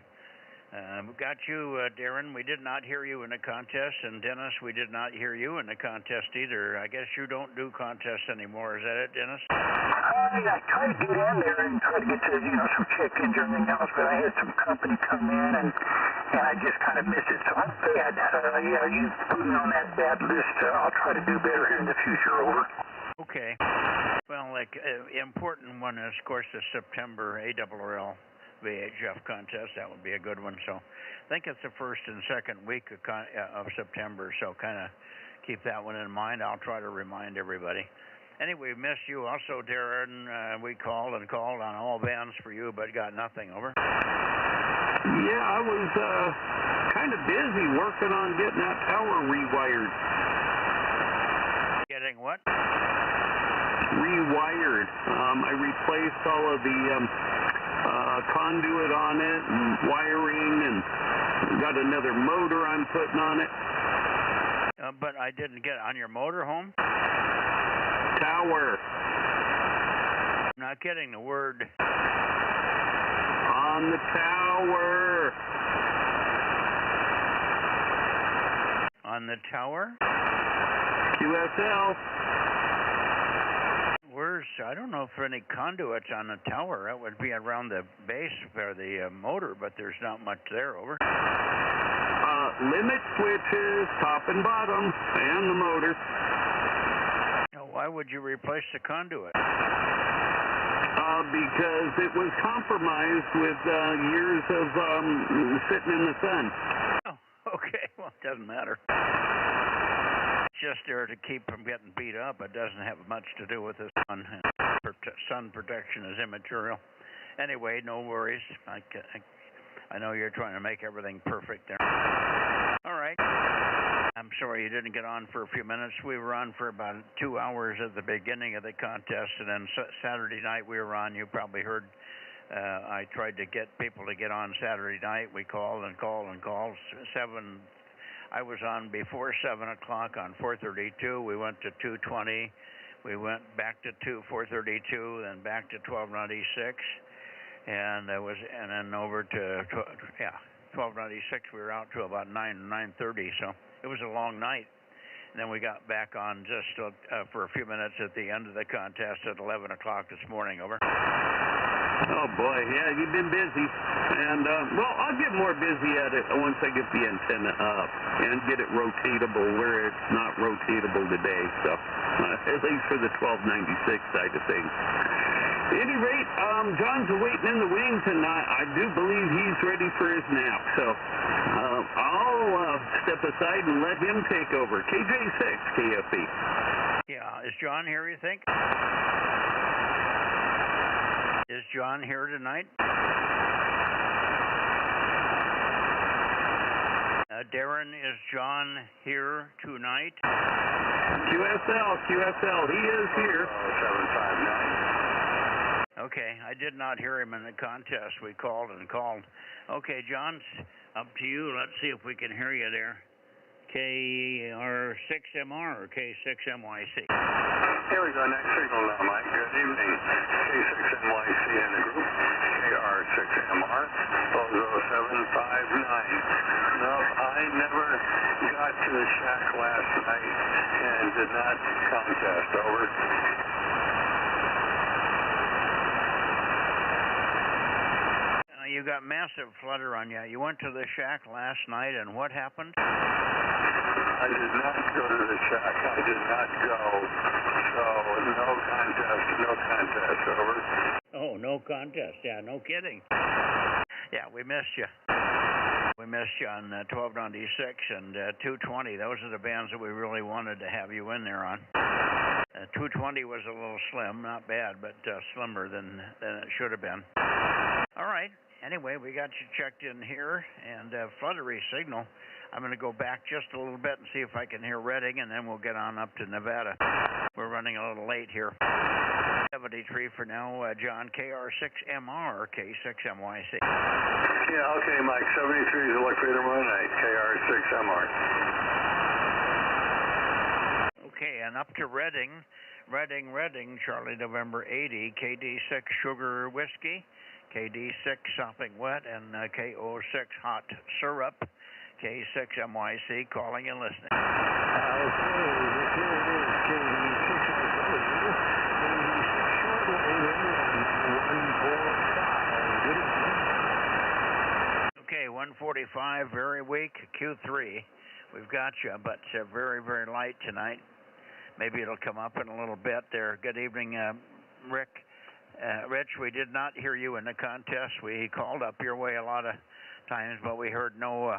We got you, Darren. We did not hear you in the contest, and Dennis, we did not hear you in the contest either. I guess you don't do contests anymore. Is that it, Dennis? I tried to get in there and try to get to, some check-ins or anything else, but I had some company come in, and I just kind of missed it, so I'm bad. You put me on that bad list. I'll try to do better here in the future, over. Okay. Well, important one is, of course, the September ARRL VHF contest. That would be a good one. So I think it's the first and second week of September, so kind of keep that one in mind. I'll try to remind everybody. Anyway, we missed you also, Darren. We called on all bands for you, but got nothing, over. Yeah, I was kind of busy working on getting that tower rewired. Getting what? Rewired. I replaced all of the conduit on it and wiring, and got another motor I'm putting on it. But I didn't get on your motorhome? Tower. I'm not getting the word. On the tower. On the tower? QSL. I don't know if there are any conduits on the tower. That would be around the base for the motor, but there's not much there, over. Limit switches, top and bottom, and the motor. Why would you replace the conduit? Because it was compromised with years of sitting in the sun. Oh, okay. Well, it doesn't matter. Just there to keep from getting beat up. It doesn't have much to do with the sun. Sun protection is immaterial. Anyway, no worries. I know you're trying to make everything perfect there. All right. I'm sorry you didn't get on for a few minutes. We were on for about 2 hours at the beginning of the contest, and then Saturday night we were on. You probably heard I tried to get people to get on Saturday night. We called and called. I was on before 7 o'clock on 432. We went to 220. We went back to 432, then back to 1296, and then over to 1296. We were out to about 9:30. So it was a long night. And then we got back on just for a few minutes at the end of the contest at 11 o'clock this morning. Over. Oh, boy. Yeah, you've been busy. And, I'll get more busy at it once I get the antenna up and get it rotatable where it's not rotatable today. So, at least for the 1296 side of things. At any rate, John's waiting in the wings, and I do believe he's ready for his nap. So, I'll step aside and let him take over. KJ6, KFB. Yeah. Is John here, you think? Is John here tonight? Darren, is John here tonight? QSL, he is here. 759. Okay, I did not hear him in the contest. We called and called. Okay, John's up to you. Let's see if we can hear you there. KR6MR or K6MYC? Here we go, next signal now, Mike. Good evening. K6NYC in the group. KR6MR, Bozo 759. No, I never got to the shack last night and did not contest. Over. You got massive flutter on you. You went to the shack last night, and what happened? I did not go to the shack. I did not go. So, no contest. Over. Oh, no contest. Yeah, no kidding. Yeah, we missed you. We missed you on 1296 and 220. Those are the bands that we really wanted to have you in there on. 220 was a little slim, not bad, but slimmer than it should have been. All right. Anyway, we got you checked in here, and fluttery signal. I'm going to go back just a little bit and see if I can hear Redding, and then we'll get on up to Nevada. We're running a little late here. 73 for now, John, KR6MR, K6MYC. Yeah, okay, Mike. 73 is look for you tomorrow night, KR6MR. Okay, and up to Redding, Charlie November 80, KD6 Sugar Whiskey, KD6 Sopping Wet, and KO6 Hot Syrup, K6MYC, calling and listening. Okay, 145, very weak, Q3. We've got you, but very, very light tonight. Maybe it'll come up in a little bit there. Good evening, Rick. Rich, we did not hear you in the contest. We called up your way a lot of times, but we heard no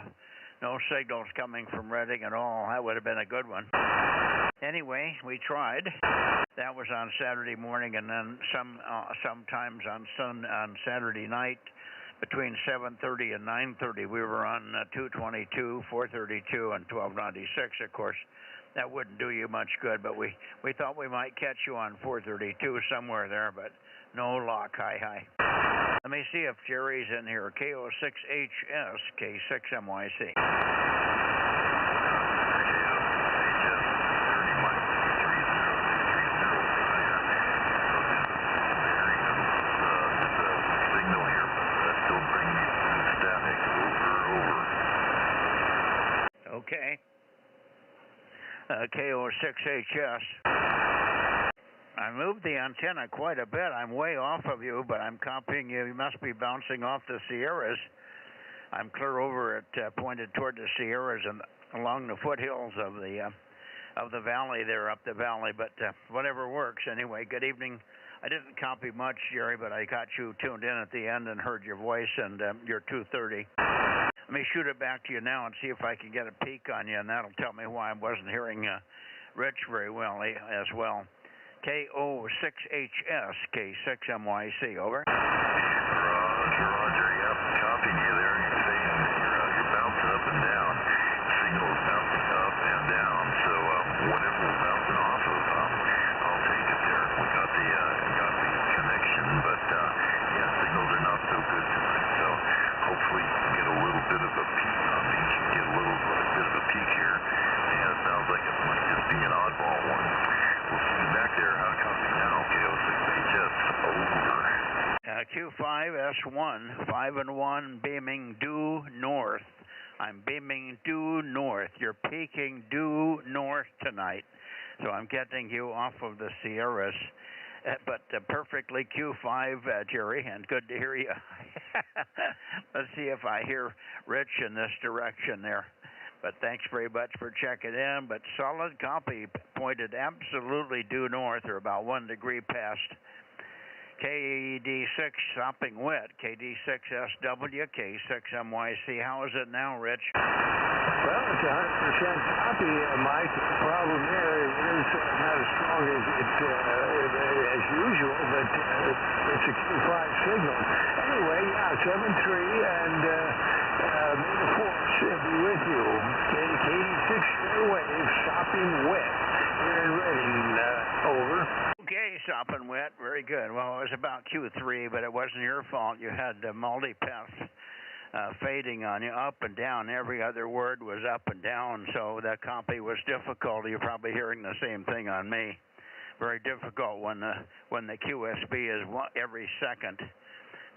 signals coming from Redding at all. That would have been a good one. Anyway, we tried. That was on Saturday morning, and then sometimes on Saturday night between 7:30 and 9:30, we were on 222, 432, and 1296. Of course, that wouldn't do you much good, but we thought we might catch you on 432 somewhere there, but no luck. Hi. Let me see if Jerry's in here. KO6HS, K6MYC. Okay. KO6HS. I moved the antenna quite a bit. I'm way off of you, but I'm copying you. You must be bouncing off the Sierras. I'm clear over it, pointed toward the Sierras and along the foothills of the valley there, up the valley. But whatever works. Anyway, good evening. I didn't copy much, Jerry, but I got you tuned in at the end and heard your voice, and you're 230. Let me shoot it back to you now and see if I can get a peek on you, and that'll tell me why I wasn't hearing Rich very well as well. KO6HS, K6MYC, over. Roger, yep, copying you there. You're saying you're bouncing up and down. Signal is bouncing up and down, so whatever we're bouncing off of, I'll take it there. We got the connection, but yeah, signals are not so good tonight, so hopefully get a little bit of a peek on me. Get a little bit of a peek here. Yeah, it sounds like it might just be an oddball one. We'll see you back there. How copy now? KO6HS, over. Q5S1, 5 and 1, beaming due north. I'm beaming due north. You're peaking due north tonight. So I'm getting you off of the Sierras. But perfectly Q5, Jerry, and good to hear you. Let's see if I hear Rich in this direction there. But thanks very much for checking in. But solid copy, pointed absolutely due north, or about 1 degree past. KD6 sopping wet, KD6SW, K6MYC. How is it now, Rich? Well, it's 100% copy, Mike. The problem there is not as strong as usual, but it's a Q5 signal. Anyway, yeah, 7-3, and may the force be with you. KD6 airwaves sopping wet here in Redding. Over. Okay, sopping wet. Very good. Well, it was about Q3, but it wasn't your fault. You had multi-pass fading on you, up and down. Every other word was up and down, so that copy was difficult. You're probably hearing the same thing on me. Very difficult when the QSB is every second,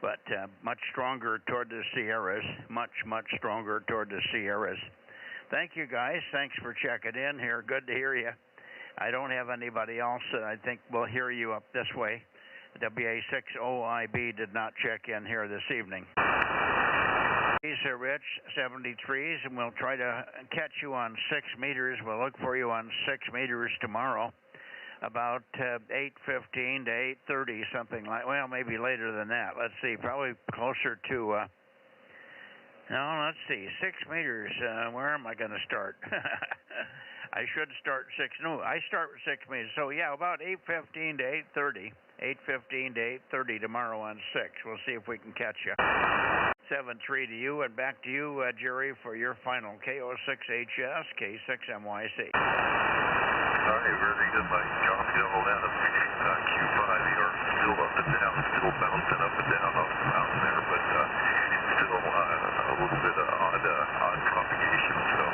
but much stronger toward the Sierras. Much stronger toward the Sierras. Thank you, guys. Thanks for checking in here. Good to hear you. I don't have anybody else that I think will hear you up this way. WA60IB did not check in here this evening. These are Rich, 73s, and we'll try to catch you on 6 meters. We'll look for you on 6 meters tomorrow, about 8:15 to 8:30, something like, well, maybe later than that. Let's see, probably closer to, no, let's see, 6 meters. Where am I going to start? I should start 6. No, I start with 6 meters. So, yeah, about 8:15 to 8:30. 8:15 to 8:30 tomorrow on 6. We'll see if we can catch you. 7-3 to you, and back to you, Jerry, for your final KO6HS, K6MYC. All right, very good, Mike. John Devil Adam. Q5, you're still up and down, still bouncing up and down off the mountain there, but still a little bit of odd propagation. So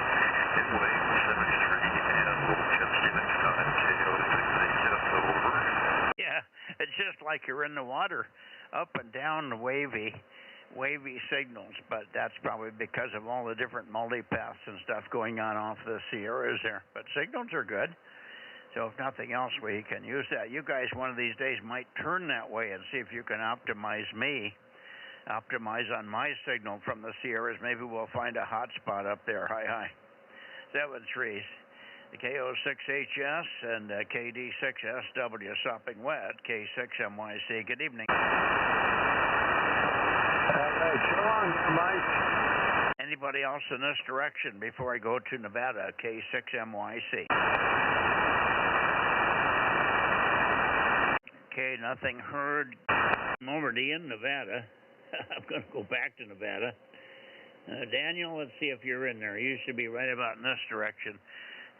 anyway, 73, and we'll catch you next time. KO6HS, over. Yeah, it's just like you're in the water, up and down, wavy signals, but that's probably because of all the different multipaths and stuff going on off the Sierras there. But signals are good. So if nothing else, we can use that. You guys one of these days might turn that way and see if you can optimize on my signal from the Sierras. Maybe we'll find a hot spot up there. Hi. 7-3s. The KO6HS and KD6SW sopping wet, K6MYC. Good evening. Show on, Mike. Anybody else in this direction before I go to Nevada, K6MYC? Okay, nothing heard. I'm already in Nevada. I'm going to go back to Nevada. Daniel, let's see if you're in there. You should be right about in this direction.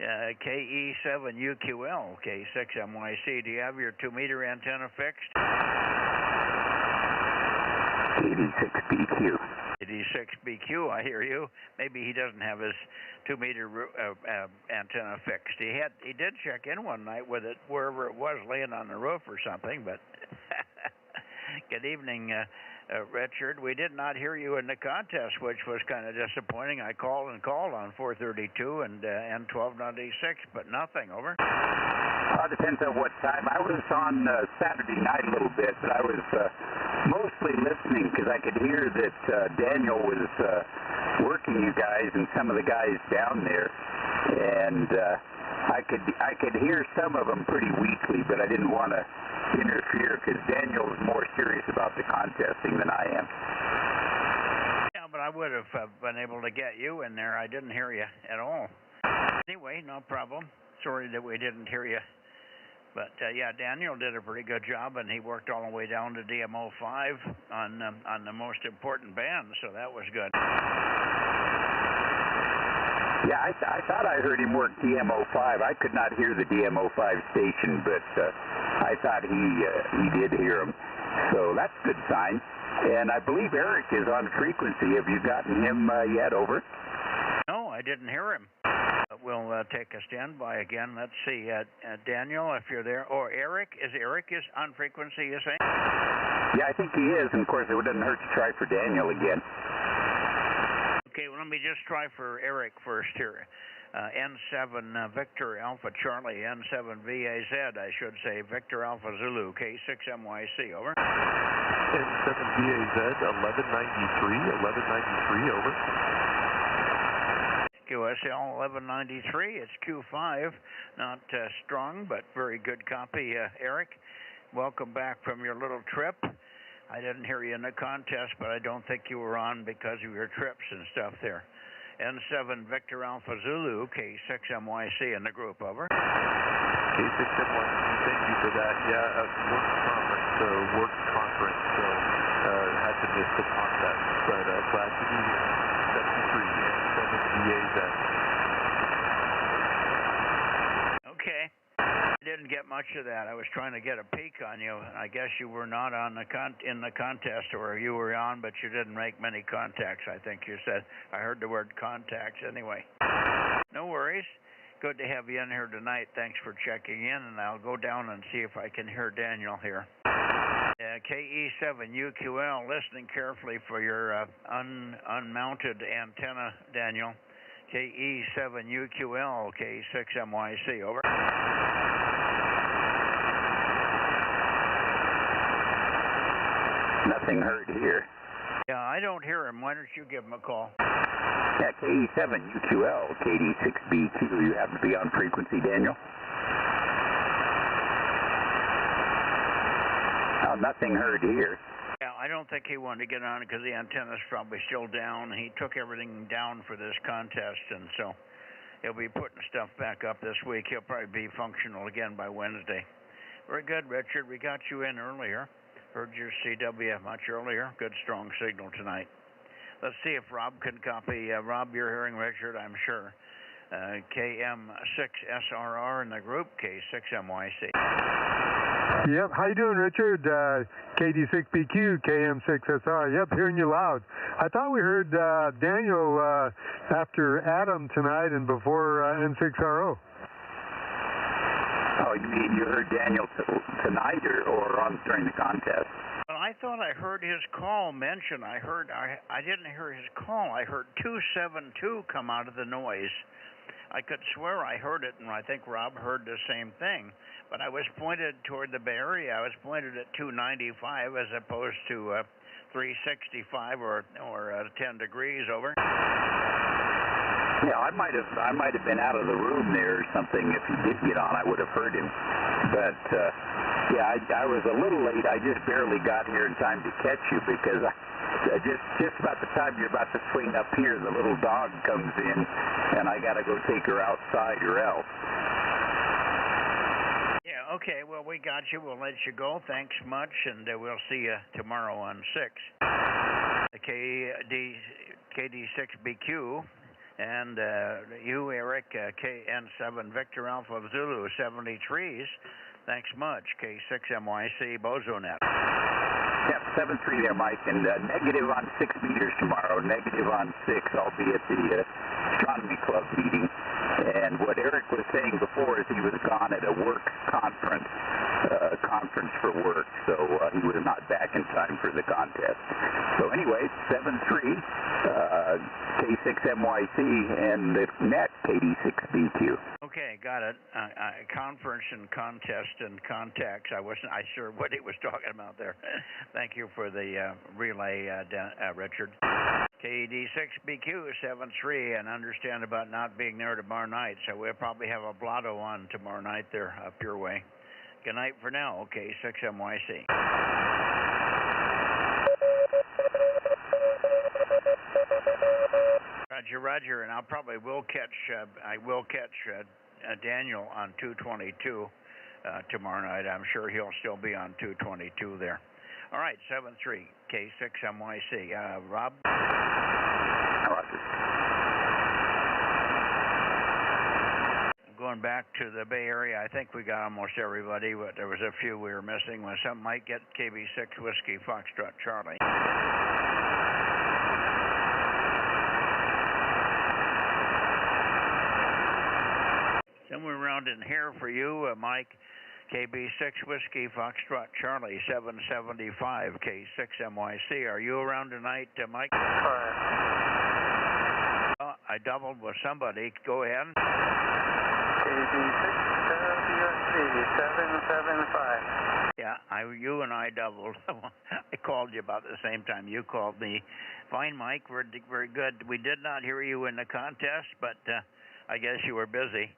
KE7UQL, K6MYC. Do you have your 2-meter antenna fixed? 86BQ. 86BQ, I hear you. Maybe he doesn't have his 2-meter antenna fixed. He did check in one night with it wherever it was, laying on the roof or something. But good evening, Richard. We did not hear you in the contest, which was kind of disappointing. I called on 432 and 1296, but nothing. Over. Depends on what time. I was on Saturday night a little bit, but I was mostly listening because I could hear that Daniel was working you guys and some of the guys down there, and I could hear some of them pretty weakly, but I didn't want to interfere because Daniel is more serious about the contesting than I am. Yeah, but I would have been able to get you in there. I didn't hear you at all. Anyway, no problem. Sorry that we didn't hear you. But, yeah, Daniel did a pretty good job, and he worked all the way down to DMO5 on the most important band, so that was good. Yeah, I thought I heard him work DMO5. I could not hear the DMO5 station, but I thought he did hear him. So that's a good sign. And I believe Eric is on frequency. Have you gotten him yet? Over? No, I didn't hear him. We'll take a standby again. Let's see, Daniel, if you're there, or Eric. Is Eric on frequency, you say? Yeah, I think he is, and of course it doesn't hurt to try for Daniel again. Okay, well, let me just try for Eric first here. N7 Victor Alpha Charlie, N7 VAZ, I should say, Victor Alpha Zulu, K6MYC, over. N7 VAZ, 1193, over. QSL 1193, it's Q5, not strong, but very good copy. Eric, welcome back from your little trip. I didn't hear you in the contest, but I don't think you were on because of your trips and stuff there. N7 Victor Alpha Zulu, K6MYC in the group, over. K6MYC, thank you for that. Yeah, work conference, so had to miss the contest, but glad to be here. 73, N7 VAZ. Okay. I didn't get much of that. I was trying to get a peek on you. I guess you were not on in the contest, or you were on, but you didn't make many contacts, I think you said. I heard the word contacts anyway. No worries. Good to have you in here tonight. Thanks for checking in, and I'll go down and see if I can hear Daniel here. KE7UQL, listening carefully for your unmounted antenna, Daniel. KE7UQL, K6MYC, over. Nothing heard here. Yeah, I don't hear him. Why don't you give him a call? Yeah, KE7UQL, KD6BQ. You happen to be on frequency, Daniel? Oh, nothing heard here. Yeah, I don't think he wanted to get on because the antenna's probably still down. He took everything down for this contest, and so he'll be putting stuff back up this week. He'll probably be functional again by Wednesday. Very good, Richard. We got you in earlier. Heard your CW much earlier. Good, strong signal tonight. Let's see if Rob can copy. Rob, you're hearing Richard, I'm sure. KM6SRR in the group, K6MYC. Yep, how you doing, Richard? KD6BQ, KM6SR. Yep, hearing you loud. I thought we heard Daniel after Adam tonight and before N6RO. Oh, you mean you heard Daniel tonight or on during the contest? Well, I thought I heard his call mentioned. I didn't hear his call. I heard 272 come out of the noise. I could swear I heard it, and I think Rob heard the same thing. But I was pointed toward the Bay Area. I was pointed at 295 as opposed to 365 or 10 degrees, over. Yeah, I might have been out of the room there or something. If he did get on, I would have heard him. But yeah, I was a little late. I just barely got here in time to catch you because just about the time you're about to swing up here, the little dog comes in, and I got to go take her outside or else. Yeah, okay. Well, we got you. We'll let you go. Thanks much, and we'll see you tomorrow on 6. KD6BQ. And you, Eric, KN7 Victor Alpha Zulu 73s. Thanks much. K6MYC Bozo Net. Yep, 7-3 there, Mike, and negative on 6 meters tomorrow. Negative on 6. I'll be at the Astronomy Club meeting. And what Eric was saying before is he was gone at a work conference, for work, so he was not back in time for the contest. So anyway, 7-3, K6MYC, and the net, KD6BQ. Okay, got it. Conference and contest and contacts. I wasn't sure what he was talking about there. Thank you for the relay, Richard. KD6BQ 73, and understand about not being there tomorrow night, so we'll probably have a blotto on tomorrow night there up your way. Good night for now, K6MYC. Roger, Roger, and I probably will catch Daniel on 222 tomorrow night. I'm sure he'll still be on 222 there. All right, 7-3, K6MYC. Rob? Roger. Going back to the Bay Area, I think we got almost everybody, but there was a few we were missing. When some might get KB6 Whiskey Foxtrot Charlie. Somewhere around in here for you, Mike. KB6 Whiskey Foxtrot Charlie 775 K6MYC. Are you around tonight, Mike? I doubled with somebody. Go ahead. KB6 WSC 775. Yeah, you and I doubled. I called you about the same time you called me. Fine, Mike. Very good. We did not hear you in the contest, but I guess you were busy.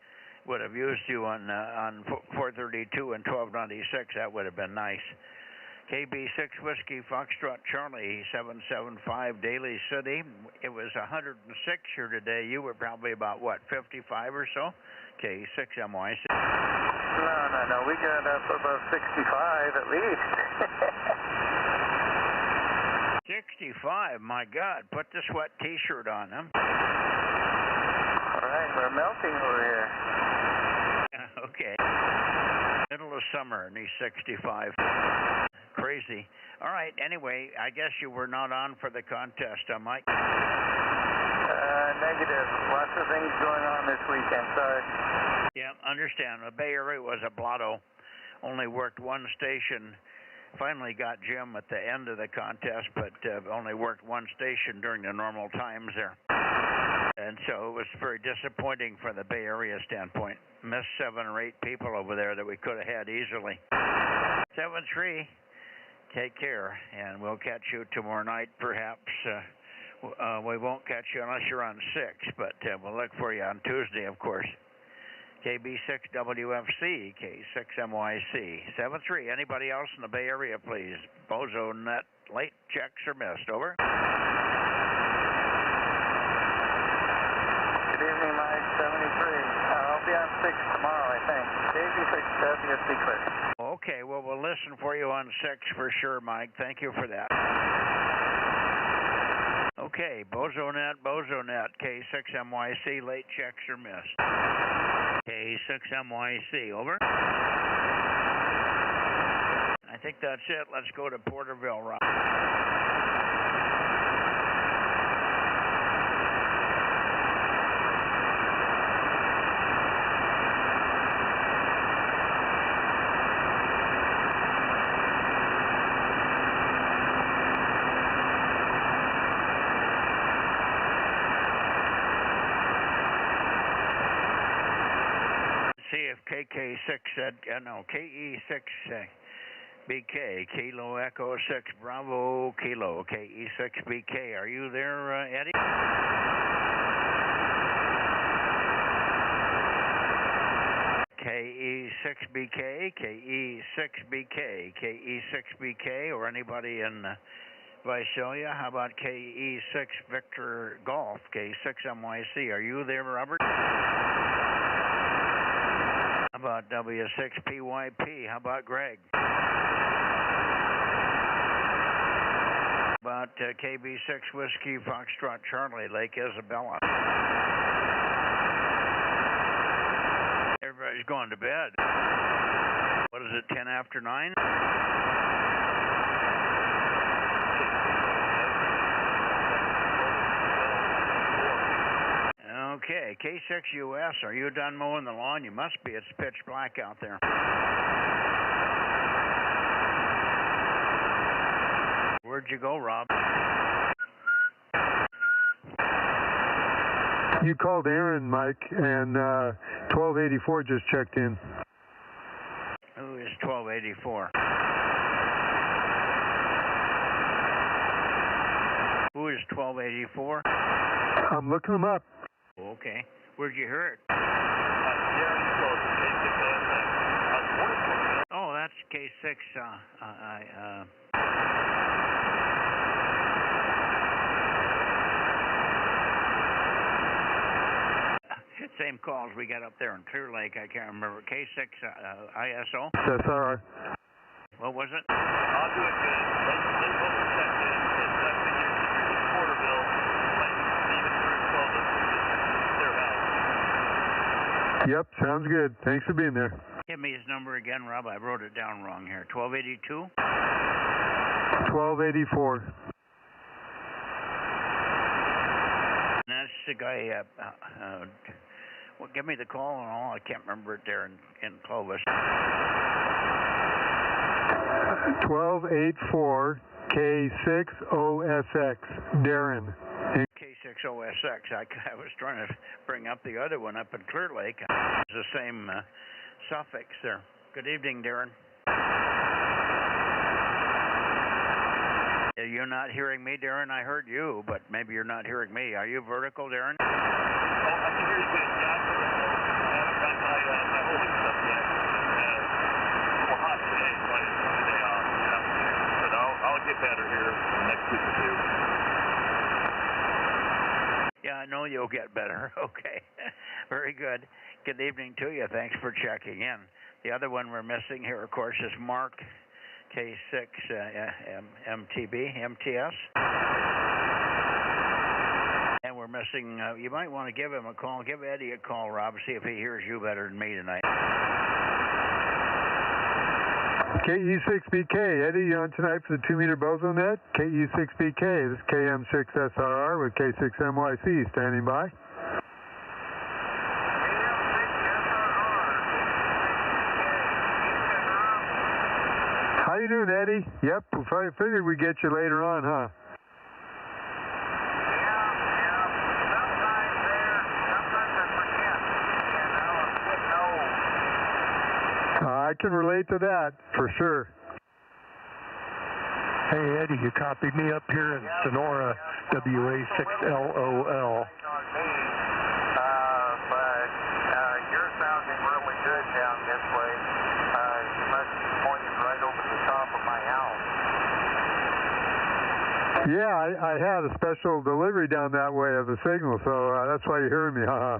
Would have used you on 432 and 1296. That would have been nice. KB6 Whiskey Foxtrot Charlie 775 Daly City. It was 106 here today. You were probably about, what, 55 or so? K6MYC. No. We got up above 65 at least. 65? My God. Put the sweat T-shirt on, huh? All right, we're melting over here. Okay. Middle of summer and he's 65. Crazy. All right, anyway, I guess you were not on for the contest, Mike? Negative. Lots of things going on this weekend, sorry. Yeah, understand. The Bay Area was a blotto. Only worked one station. Finally got Jim at the end of the contest, but only worked one station during the normal times there. And so it was very disappointing from the Bay Area standpoint. Missed 7 or 8 people over there that we could have had easily. 7-3, take care, and we'll catch you tomorrow night, perhaps. We won't catch you unless you're on 6, but we'll look for you on Tuesday, of course. KB6WFC, K6MYC, 7-3. Anybody else in the Bay Area, please? Bozo Net, late checks or missed, over. Good evening, Mike, 73. I'll be on 6 tomorrow, I think. KB6WFC clear. Okay, well, we'll listen for you on 6 for sure, Mike. Thank you for that. Okay, Bozo Net, K6MYC, late checks or missed. K6MYC, over. I think that's it. Let's go to Porterville, Rob. See if KK6 said, no, KE6 BK, Kilo Echo 6 Bravo Kilo, KE6 BK. Are you there, Eddie? KE6 BK, KE6 BK, KE6 BK, or anybody in Visalia? How about KE6 Victor Golf, K6 MYC? Are you there, Robert? How about W6PYP? How about Greg? How about KB6 Whiskey Foxtrot Charlie, Lake Isabella? Everybody's going to bed. What is it, 10 after 9? Okay, K6US, are you done mowing the lawn? You must be. It's pitch black out there. Where'd you go, Rob? You called Aaron, Mike, and 1284 just checked in. Who is 1284? Who is 1284? I'm looking them up. Okay. Where'd you hear it? Oh, that's K6. Same calls we got up there in Clear Lake. I can't remember. K6 ISO? That's all right. What was it? I'll do it good. Let's check in. I figured it's Porterville. Even through Clovis, clear house. Yep, sounds good. Thanks for being there. Give me his number again, Rob. I wrote it down wrong here. 1282? 1284. That's the guy, well, give me the call and all. I can't remember it there in Clovis. 1284 K6OSX, Darren. K6OSX. I was trying to bring up the other one up in Clear Lake. It's the same suffix there. Good evening, Darren. You're not hearing me, Darren? I heard you, but maybe you're not hearing me. Are you vertical, Darren? Oh, I can hear you good. Yeah, I'm vertical. I haven't got my holding stuff yet. Well, hot today, so I didn't take the day off. Yeah. But I'll get better here in the next week or two. Yeah, I know you'll get better. Okay. Very good. Good evening to you. Thanks for checking in. The other one we're missing here, of course, is Mark, K6 MTS. And we're missing, you might want to give him a call. Give Eddie a call, Rob, see if he hears you better than me tonight. KE6BK, Eddie, you on tonight for the 2-meter Bozo Net? KE6BK, this is KM6SRR with K6MYC standing by. How you doing, Eddie? Yep, we figured we'd get you later on, huh? Yeah, sometimes I can relate to that for sure. Hey, Eddie, you copied me up here in Sonora, WA6LOL. But you're sounding really good down this way. You must be pointing right over the top of my house. Yeah, I had a special delivery down that way of the signal, so that's why you're hearing me, haha.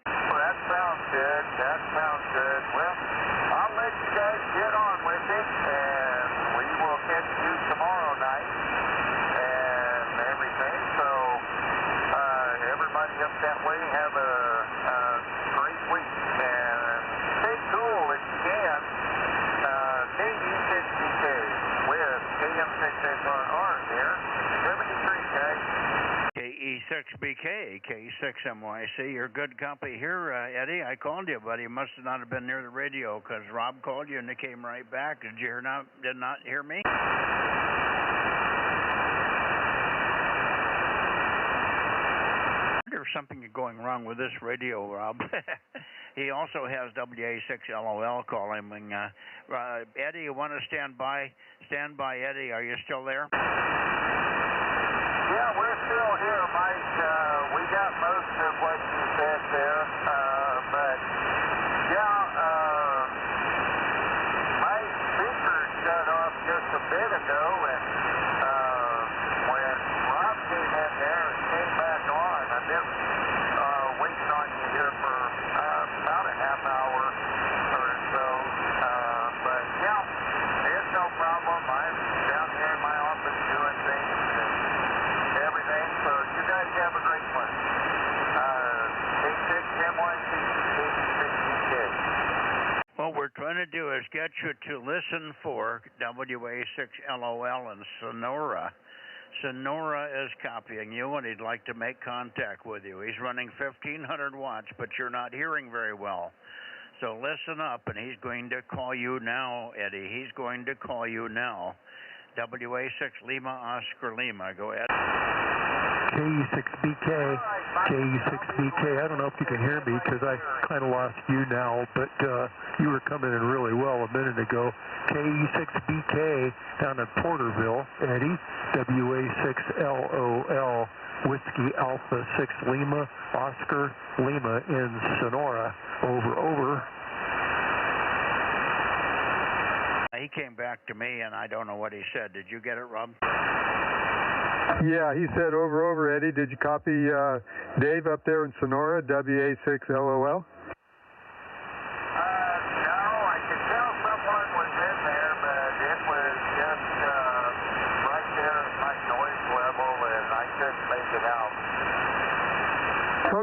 Well, that sounds good. That sounds good. Well, I'll let you guys get on with it, and we will catch you tomorrow night and everything. So, everybody up that way have a great week, and stay cool if you can. KU6BK with KM6SRR there, 73, guys. KE6BK, K6MYC, you're good company here, Eddie. I called you, but you must not have been near the radio because Rob called you and they came right back. Did you did not hear me? There's something going wrong with this radio, Rob. He also has WA6LOL calling. Eddie, you want to stand by? Stand by, Eddie. Are you still there? Yeah, we're still here, Mike. We got most of what you said there. But, yeah, my speaker shut off just a bit ago, and when Rob came in there and came back on, I've been waiting on you here for about a half hour or so. But, yeah, there's no problem. I'm down here in my office doing things and everything. So you guys have a great one. K6MYC, K6BK. What we're trying to do is get you to listen for WA6LOL in Sonora. Sonora is copying you, and he'd like to make contact with you. He's running 1,500 watts, but you're not hearing very well. So listen up, and he's going to call you now, Eddie. He's going to call you now. WA6 Lima Oscar Lima. Go ahead. KE6BK, KE6BK. I don't know if you can hear me because I kind of lost you now, but you were coming in really well a minute ago. KE6BK down in Porterville, Eddie. WA6LOL, Whiskey Alpha 6 Lima, Oscar Lima in Sonora. Over, over. He came back to me, and I don't know what he said. Did you get it, Rob? Yeah, he said over, over, Eddie. Did you copy Dave up there in Sonora, WA6LOL? No, I could tell someone was in there, but it was just right there at my noise level, and I couldn't make it out.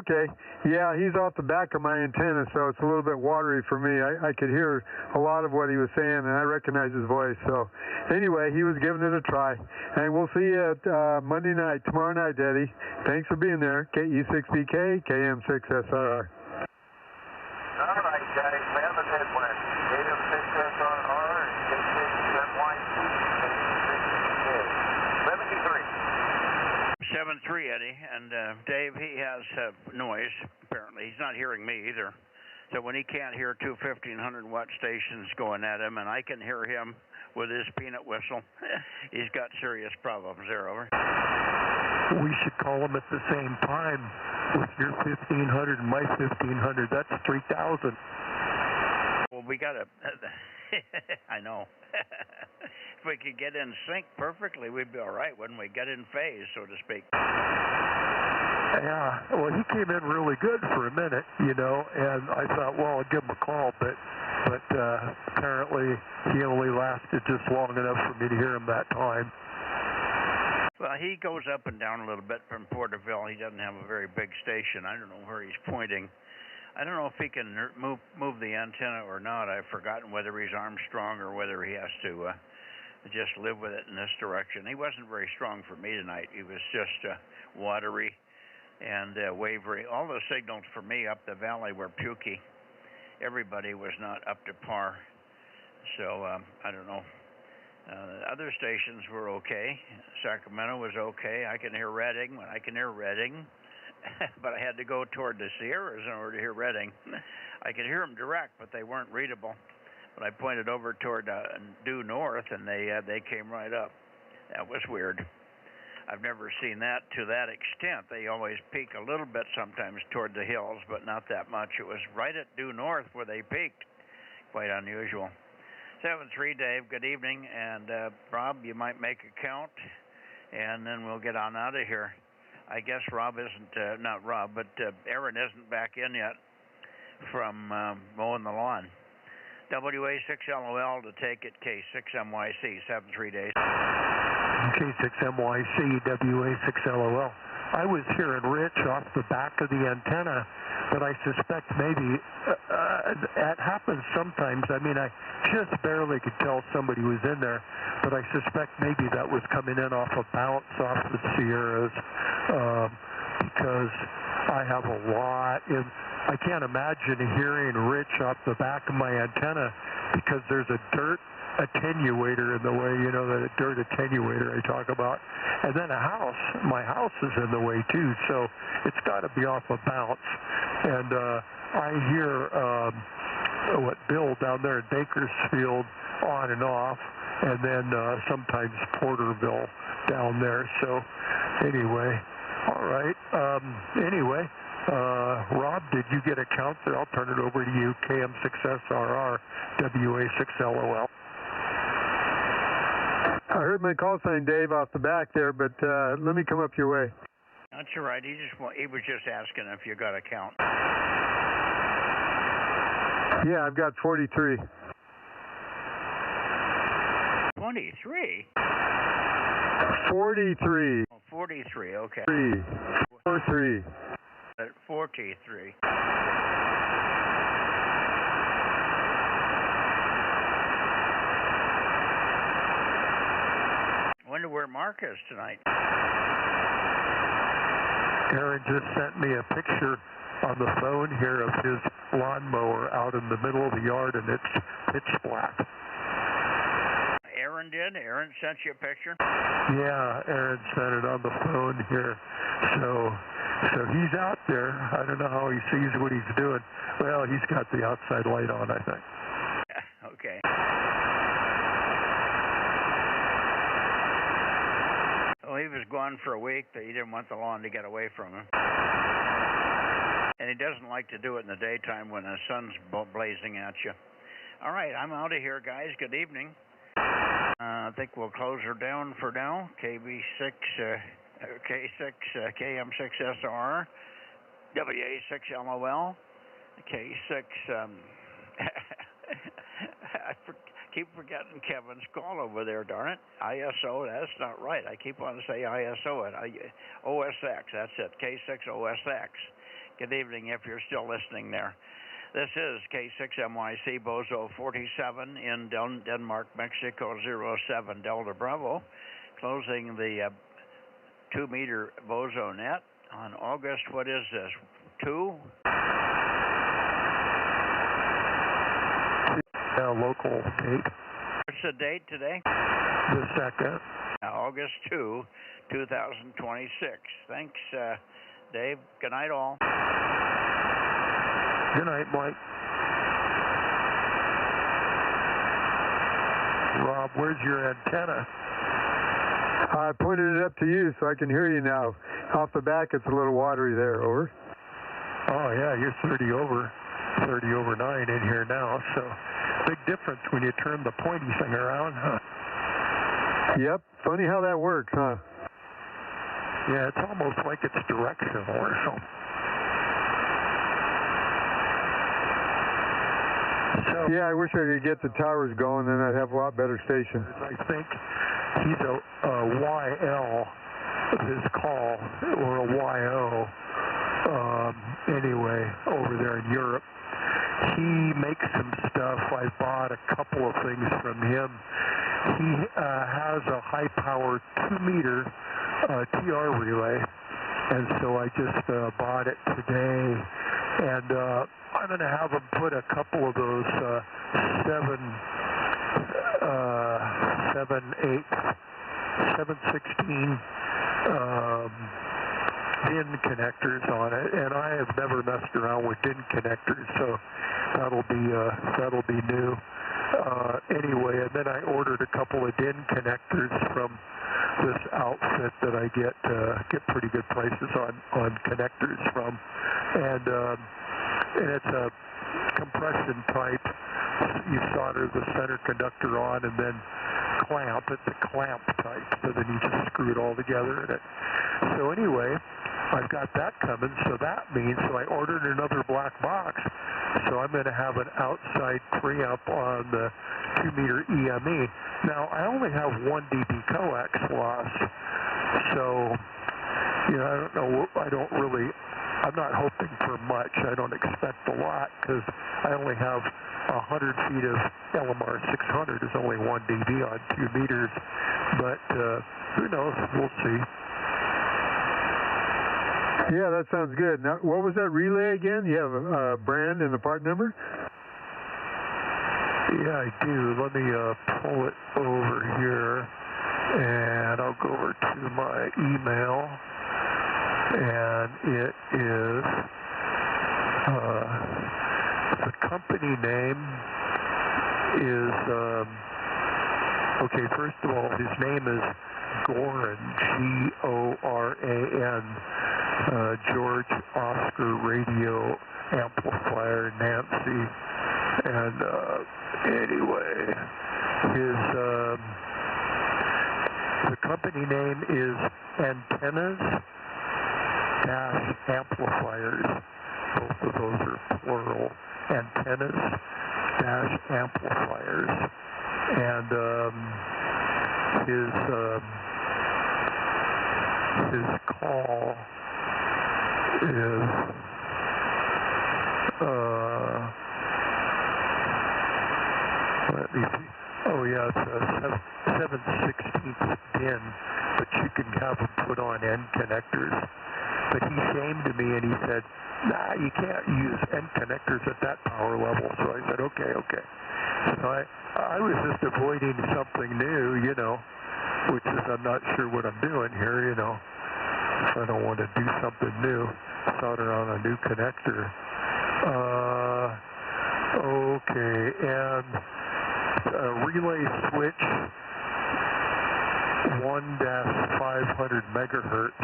Okay. Yeah, he's off the back of my antenna, so it's a little bit watery for me. I could hear a lot of what he was saying, and I recognize his voice. So anyway, he was giving it a try. And we'll see you at Monday night, tomorrow night, Eddie. Thanks for being there. KE6BK, KM6SRR. All right, guys. Have a good one. KM6SRR and K6MYC, K6BK. 73. 7-3, Eddie, and Dave, he has noise, apparently. He's not hearing me either. So when he can't hear two 1,500-watt stations going at him, and I can hear him with his peanut whistle, he's got serious problems there, over. We should call them at the same time with your 1,500 and my 1,500. That's 3,000. Well, we got to... I know. If we could get in sync perfectly, we'd be all right, wouldn't we? Get in phase, so to speak. Yeah, well, he came in really good for a minute, you know, and I thought, well, I'll give him a call, but apparently he only lasted just long enough for me to hear him that time. Well, he goes up and down a little bit from Porterville. He doesn't have a very big station. I don't know where he's pointing. I don't know if he can move the antenna or not. I've forgotten whether he's Armstrong or whether he has to just live with it in this direction. He wasn't very strong for me tonight. He was just watery and wavery. All the signals for me up the valley were pukey. Everybody was not up to par. So I don't know. Other stations were okay. Sacramento was okay. I can hear Redding. When I can hear Redding, but I had to go toward the Sierras in order to hear Redding. I could hear them direct, but they weren't readable. But I pointed over toward due north, and they came right up. That was weird. I've never seen that to that extent. They always peak a little bit sometimes toward the hills, but not that much. It was right at due north where they peaked. Quite unusual. 7-3, Dave, good evening. And Rob, you might make a count, and then we'll get on out of here. I guess Rob isn't, not Rob, but Aaron isn't back in yet from mowing the lawn. WA6LOL to take it, K6MYC, 7-3, Dave. K6MYC, WA6LOL. I was hearing Rich off the back of the antenna, but I suspect maybe it happens sometimes. I mean, I just barely could tell somebody was in there, but I suspect maybe that was coming in off a bounce off the Sierras, because I have a lot in. I can't imagine hearing Rich off the back of my antenna because there's a dirt attenuator in the way, you know, that dirt attenuator I talk about. And then my house is in the way too, so it's got to be off a bounce. And I hear Bill down there at Bakersfield on and off, and then sometimes Porterville down there. So anyway, all right. Anyway, Rob, did you get a count there? I'll turn it over to you. KM6SRR, WA6LOL. I heard my call sign, Dave, off the back there, but let me come up your way. That's all right. He was just asking if you got a count. Yeah, I've got 43. 23? 43. Oh, 43, okay. 43. 43. Wonder where Mark is tonight. Aaron just sent me a picture on the phone here of his lawnmower out in the middle of the yard, and it's pitch black. Aaron did? Aaron sent you a picture? Yeah, Aaron sent it on the phone here. So he's out there. I don't know how he sees what he's doing. Well, he's got the outside light on, I think. Okay. Well, he was gone for a week, but he didn't want the lawn to get away from him. And he doesn't like to do it in the daytime when the sun's blazing at you. All right, I'm out of here, guys. Good evening. I think we'll close her down for now. KM6SR, WA6LOL, K6. I keep forgetting Kevin's call over there, darn it. ISO, that's not right. I keep on to say ISO it. OSX, that's it. K6OSX. Good evening if you're still listening there. This is K6MYC Bozo 47 in Denmark, Mexico 07 Delta Bravo, closing the 2-meter Bozo Net on August, what is this, 2? Local date. What's the date today? The 2nd. August 2, 2026. Thanks, Dave. Good night, all. Good night, Mike. Rob, where's your antenna? I pointed it up to you so I can hear you now. Off the back, it's a little watery there. Over. Oh, yeah, you're 30 over 9 in here now, so big difference when you turn the pointy thing around, huh? Yep. Funny how that works, huh? Yeah, it's almost like it's directional or something. So, yeah, I wish I could get the towers going, then I'd have a lot better station. I think he's a YL, his call, or a YO, anyway, over there in Europe. He makes some stuff. I bought a couple of things from him. He has a high-power 2-meter TR relay, and so I just bought it today. And I'm going to have him put a couple of those 7/16 DIN connectors on it, and I have never messed around with DIN connectors, so that'll be new. Anyway, and then I ordered a couple of DIN connectors from this outfit that I get pretty good prices on connectors from, and it's a compression type. You solder the center conductor on and then clamp. It's a clamp type, so then you just screw it all together in it. So anyway, I've got that coming, so that means, so I ordered another black box, so I'm going to have an outside preamp on the 2-meter EME. Now, I only have 1 dB coax loss, so, you know, I'm not hoping for much. I don't expect a lot, because I only have 100 feet of LMR 600 is only 1 dB on 2 meters, but who knows? We'll see. Yeah, that sounds good. Now, what was that relay again? You have a brand and a part number? Yeah, I do. Let me pull it over here, and I'll go over to my email, and it is, the company name is, okay, first of all, his name is Goran, Goran, George Oscar Radio Amplifier Nancy, and anyway, the company name is Antennas-Amplifiers. Both of those are plural. Antennas-Amplifiers, and his call is let me see. Oh yeah, it's a 7/16 DIN, but you can have them put on end connectors. But he shamed me and he said, "Nah, you can't use end connectors at that power level." So I said, "Okay." So I was just avoiding something new, you know, which is I'm not sure what I'm doing here, you know. So I don't want to do something new, solder on a new connector. Okay, and relay switch 1-500 megahertz.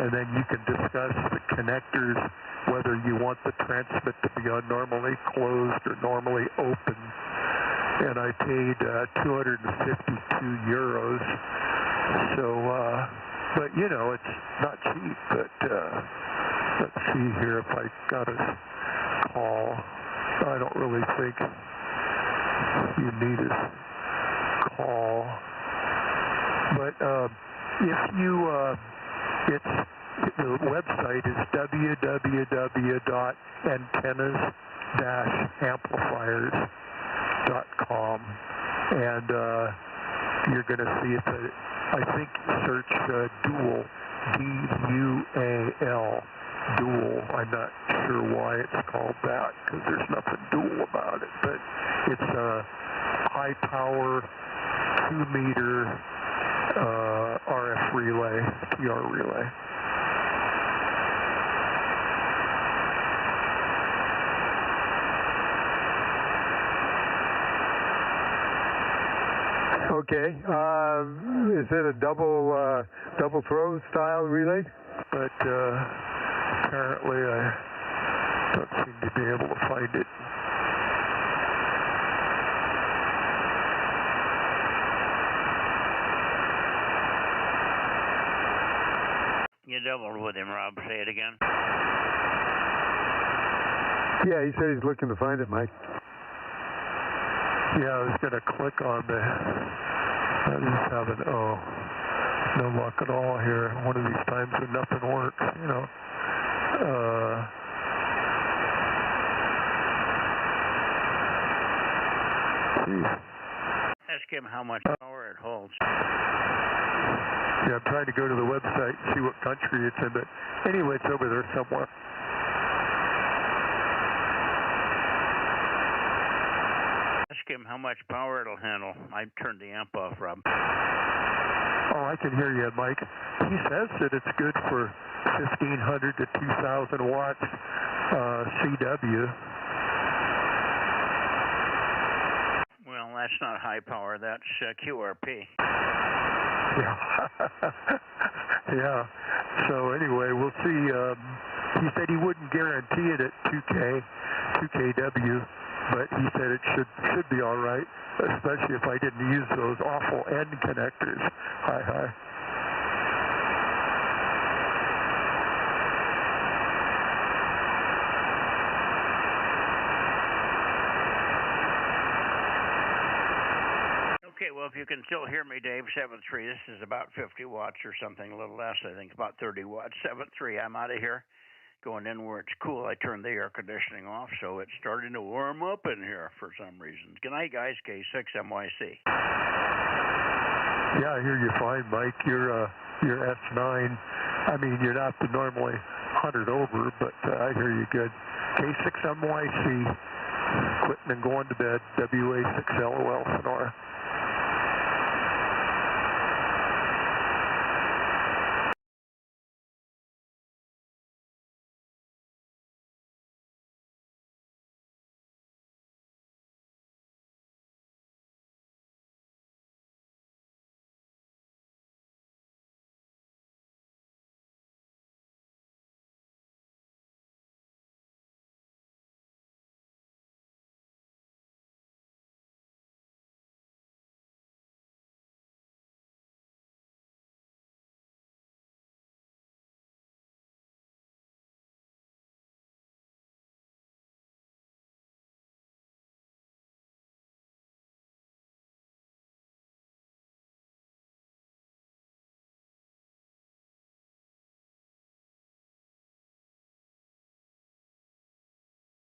And then you can discuss the connectors, whether you want the transmit to be normally closed or normally open. And I paid 252 euros. So, but you know, it's not cheap. But let's see here if I got a call. I don't really think you need a call. But if you, the website is www.antennas-amplifiers.com, and you're going to see it. I think search dual, D-U-A-L, dual. I'm not sure why it's called that, because there's nothing dual about it, but it's a high power 2-meter RF relay, TR relay. Okay. Is it a double throw style relay? But apparently I don't seem to be able to find it. You doubled with him, Rob. Say it again. Yeah, he said he's looking to find it, Mike. Yeah, I was going to click on the... I just haven't... Oh, no luck at all here. One of these times when nothing works, you know. Ask him how much power it holds. Yeah, I'm trying to go to the website and see what country it's in, but anyway, it's over there somewhere. Ask him how much power it'll handle. I turned the amp off, Rob. Oh, I can hear you, Mike. He says that it's good for 1,500 to 2,000 watts CW. Well, that's not high power. That's QRP. Yeah. Yeah. So anyway, we'll see. He said he wouldn't guarantee it at 2kW, but he said it should be all right, especially if I didn't use those awful end connectors. Hi. Okay, well, if you can still hear me, Dave, 7.3, this is about 50 watts or something, a little less, I think, about 30 watts. 7.3, I'm out of here, going in where it's cool. I turned the air conditioning off, so it's starting to warm up in here for some reason. Good night, guys, K6MYC. Yeah, I hear you fine, Mike. You're S9. I mean, you're not the normally 100 over, but I hear you good. K6MYC, quitting and going to bed, WA6LOL, Sonora.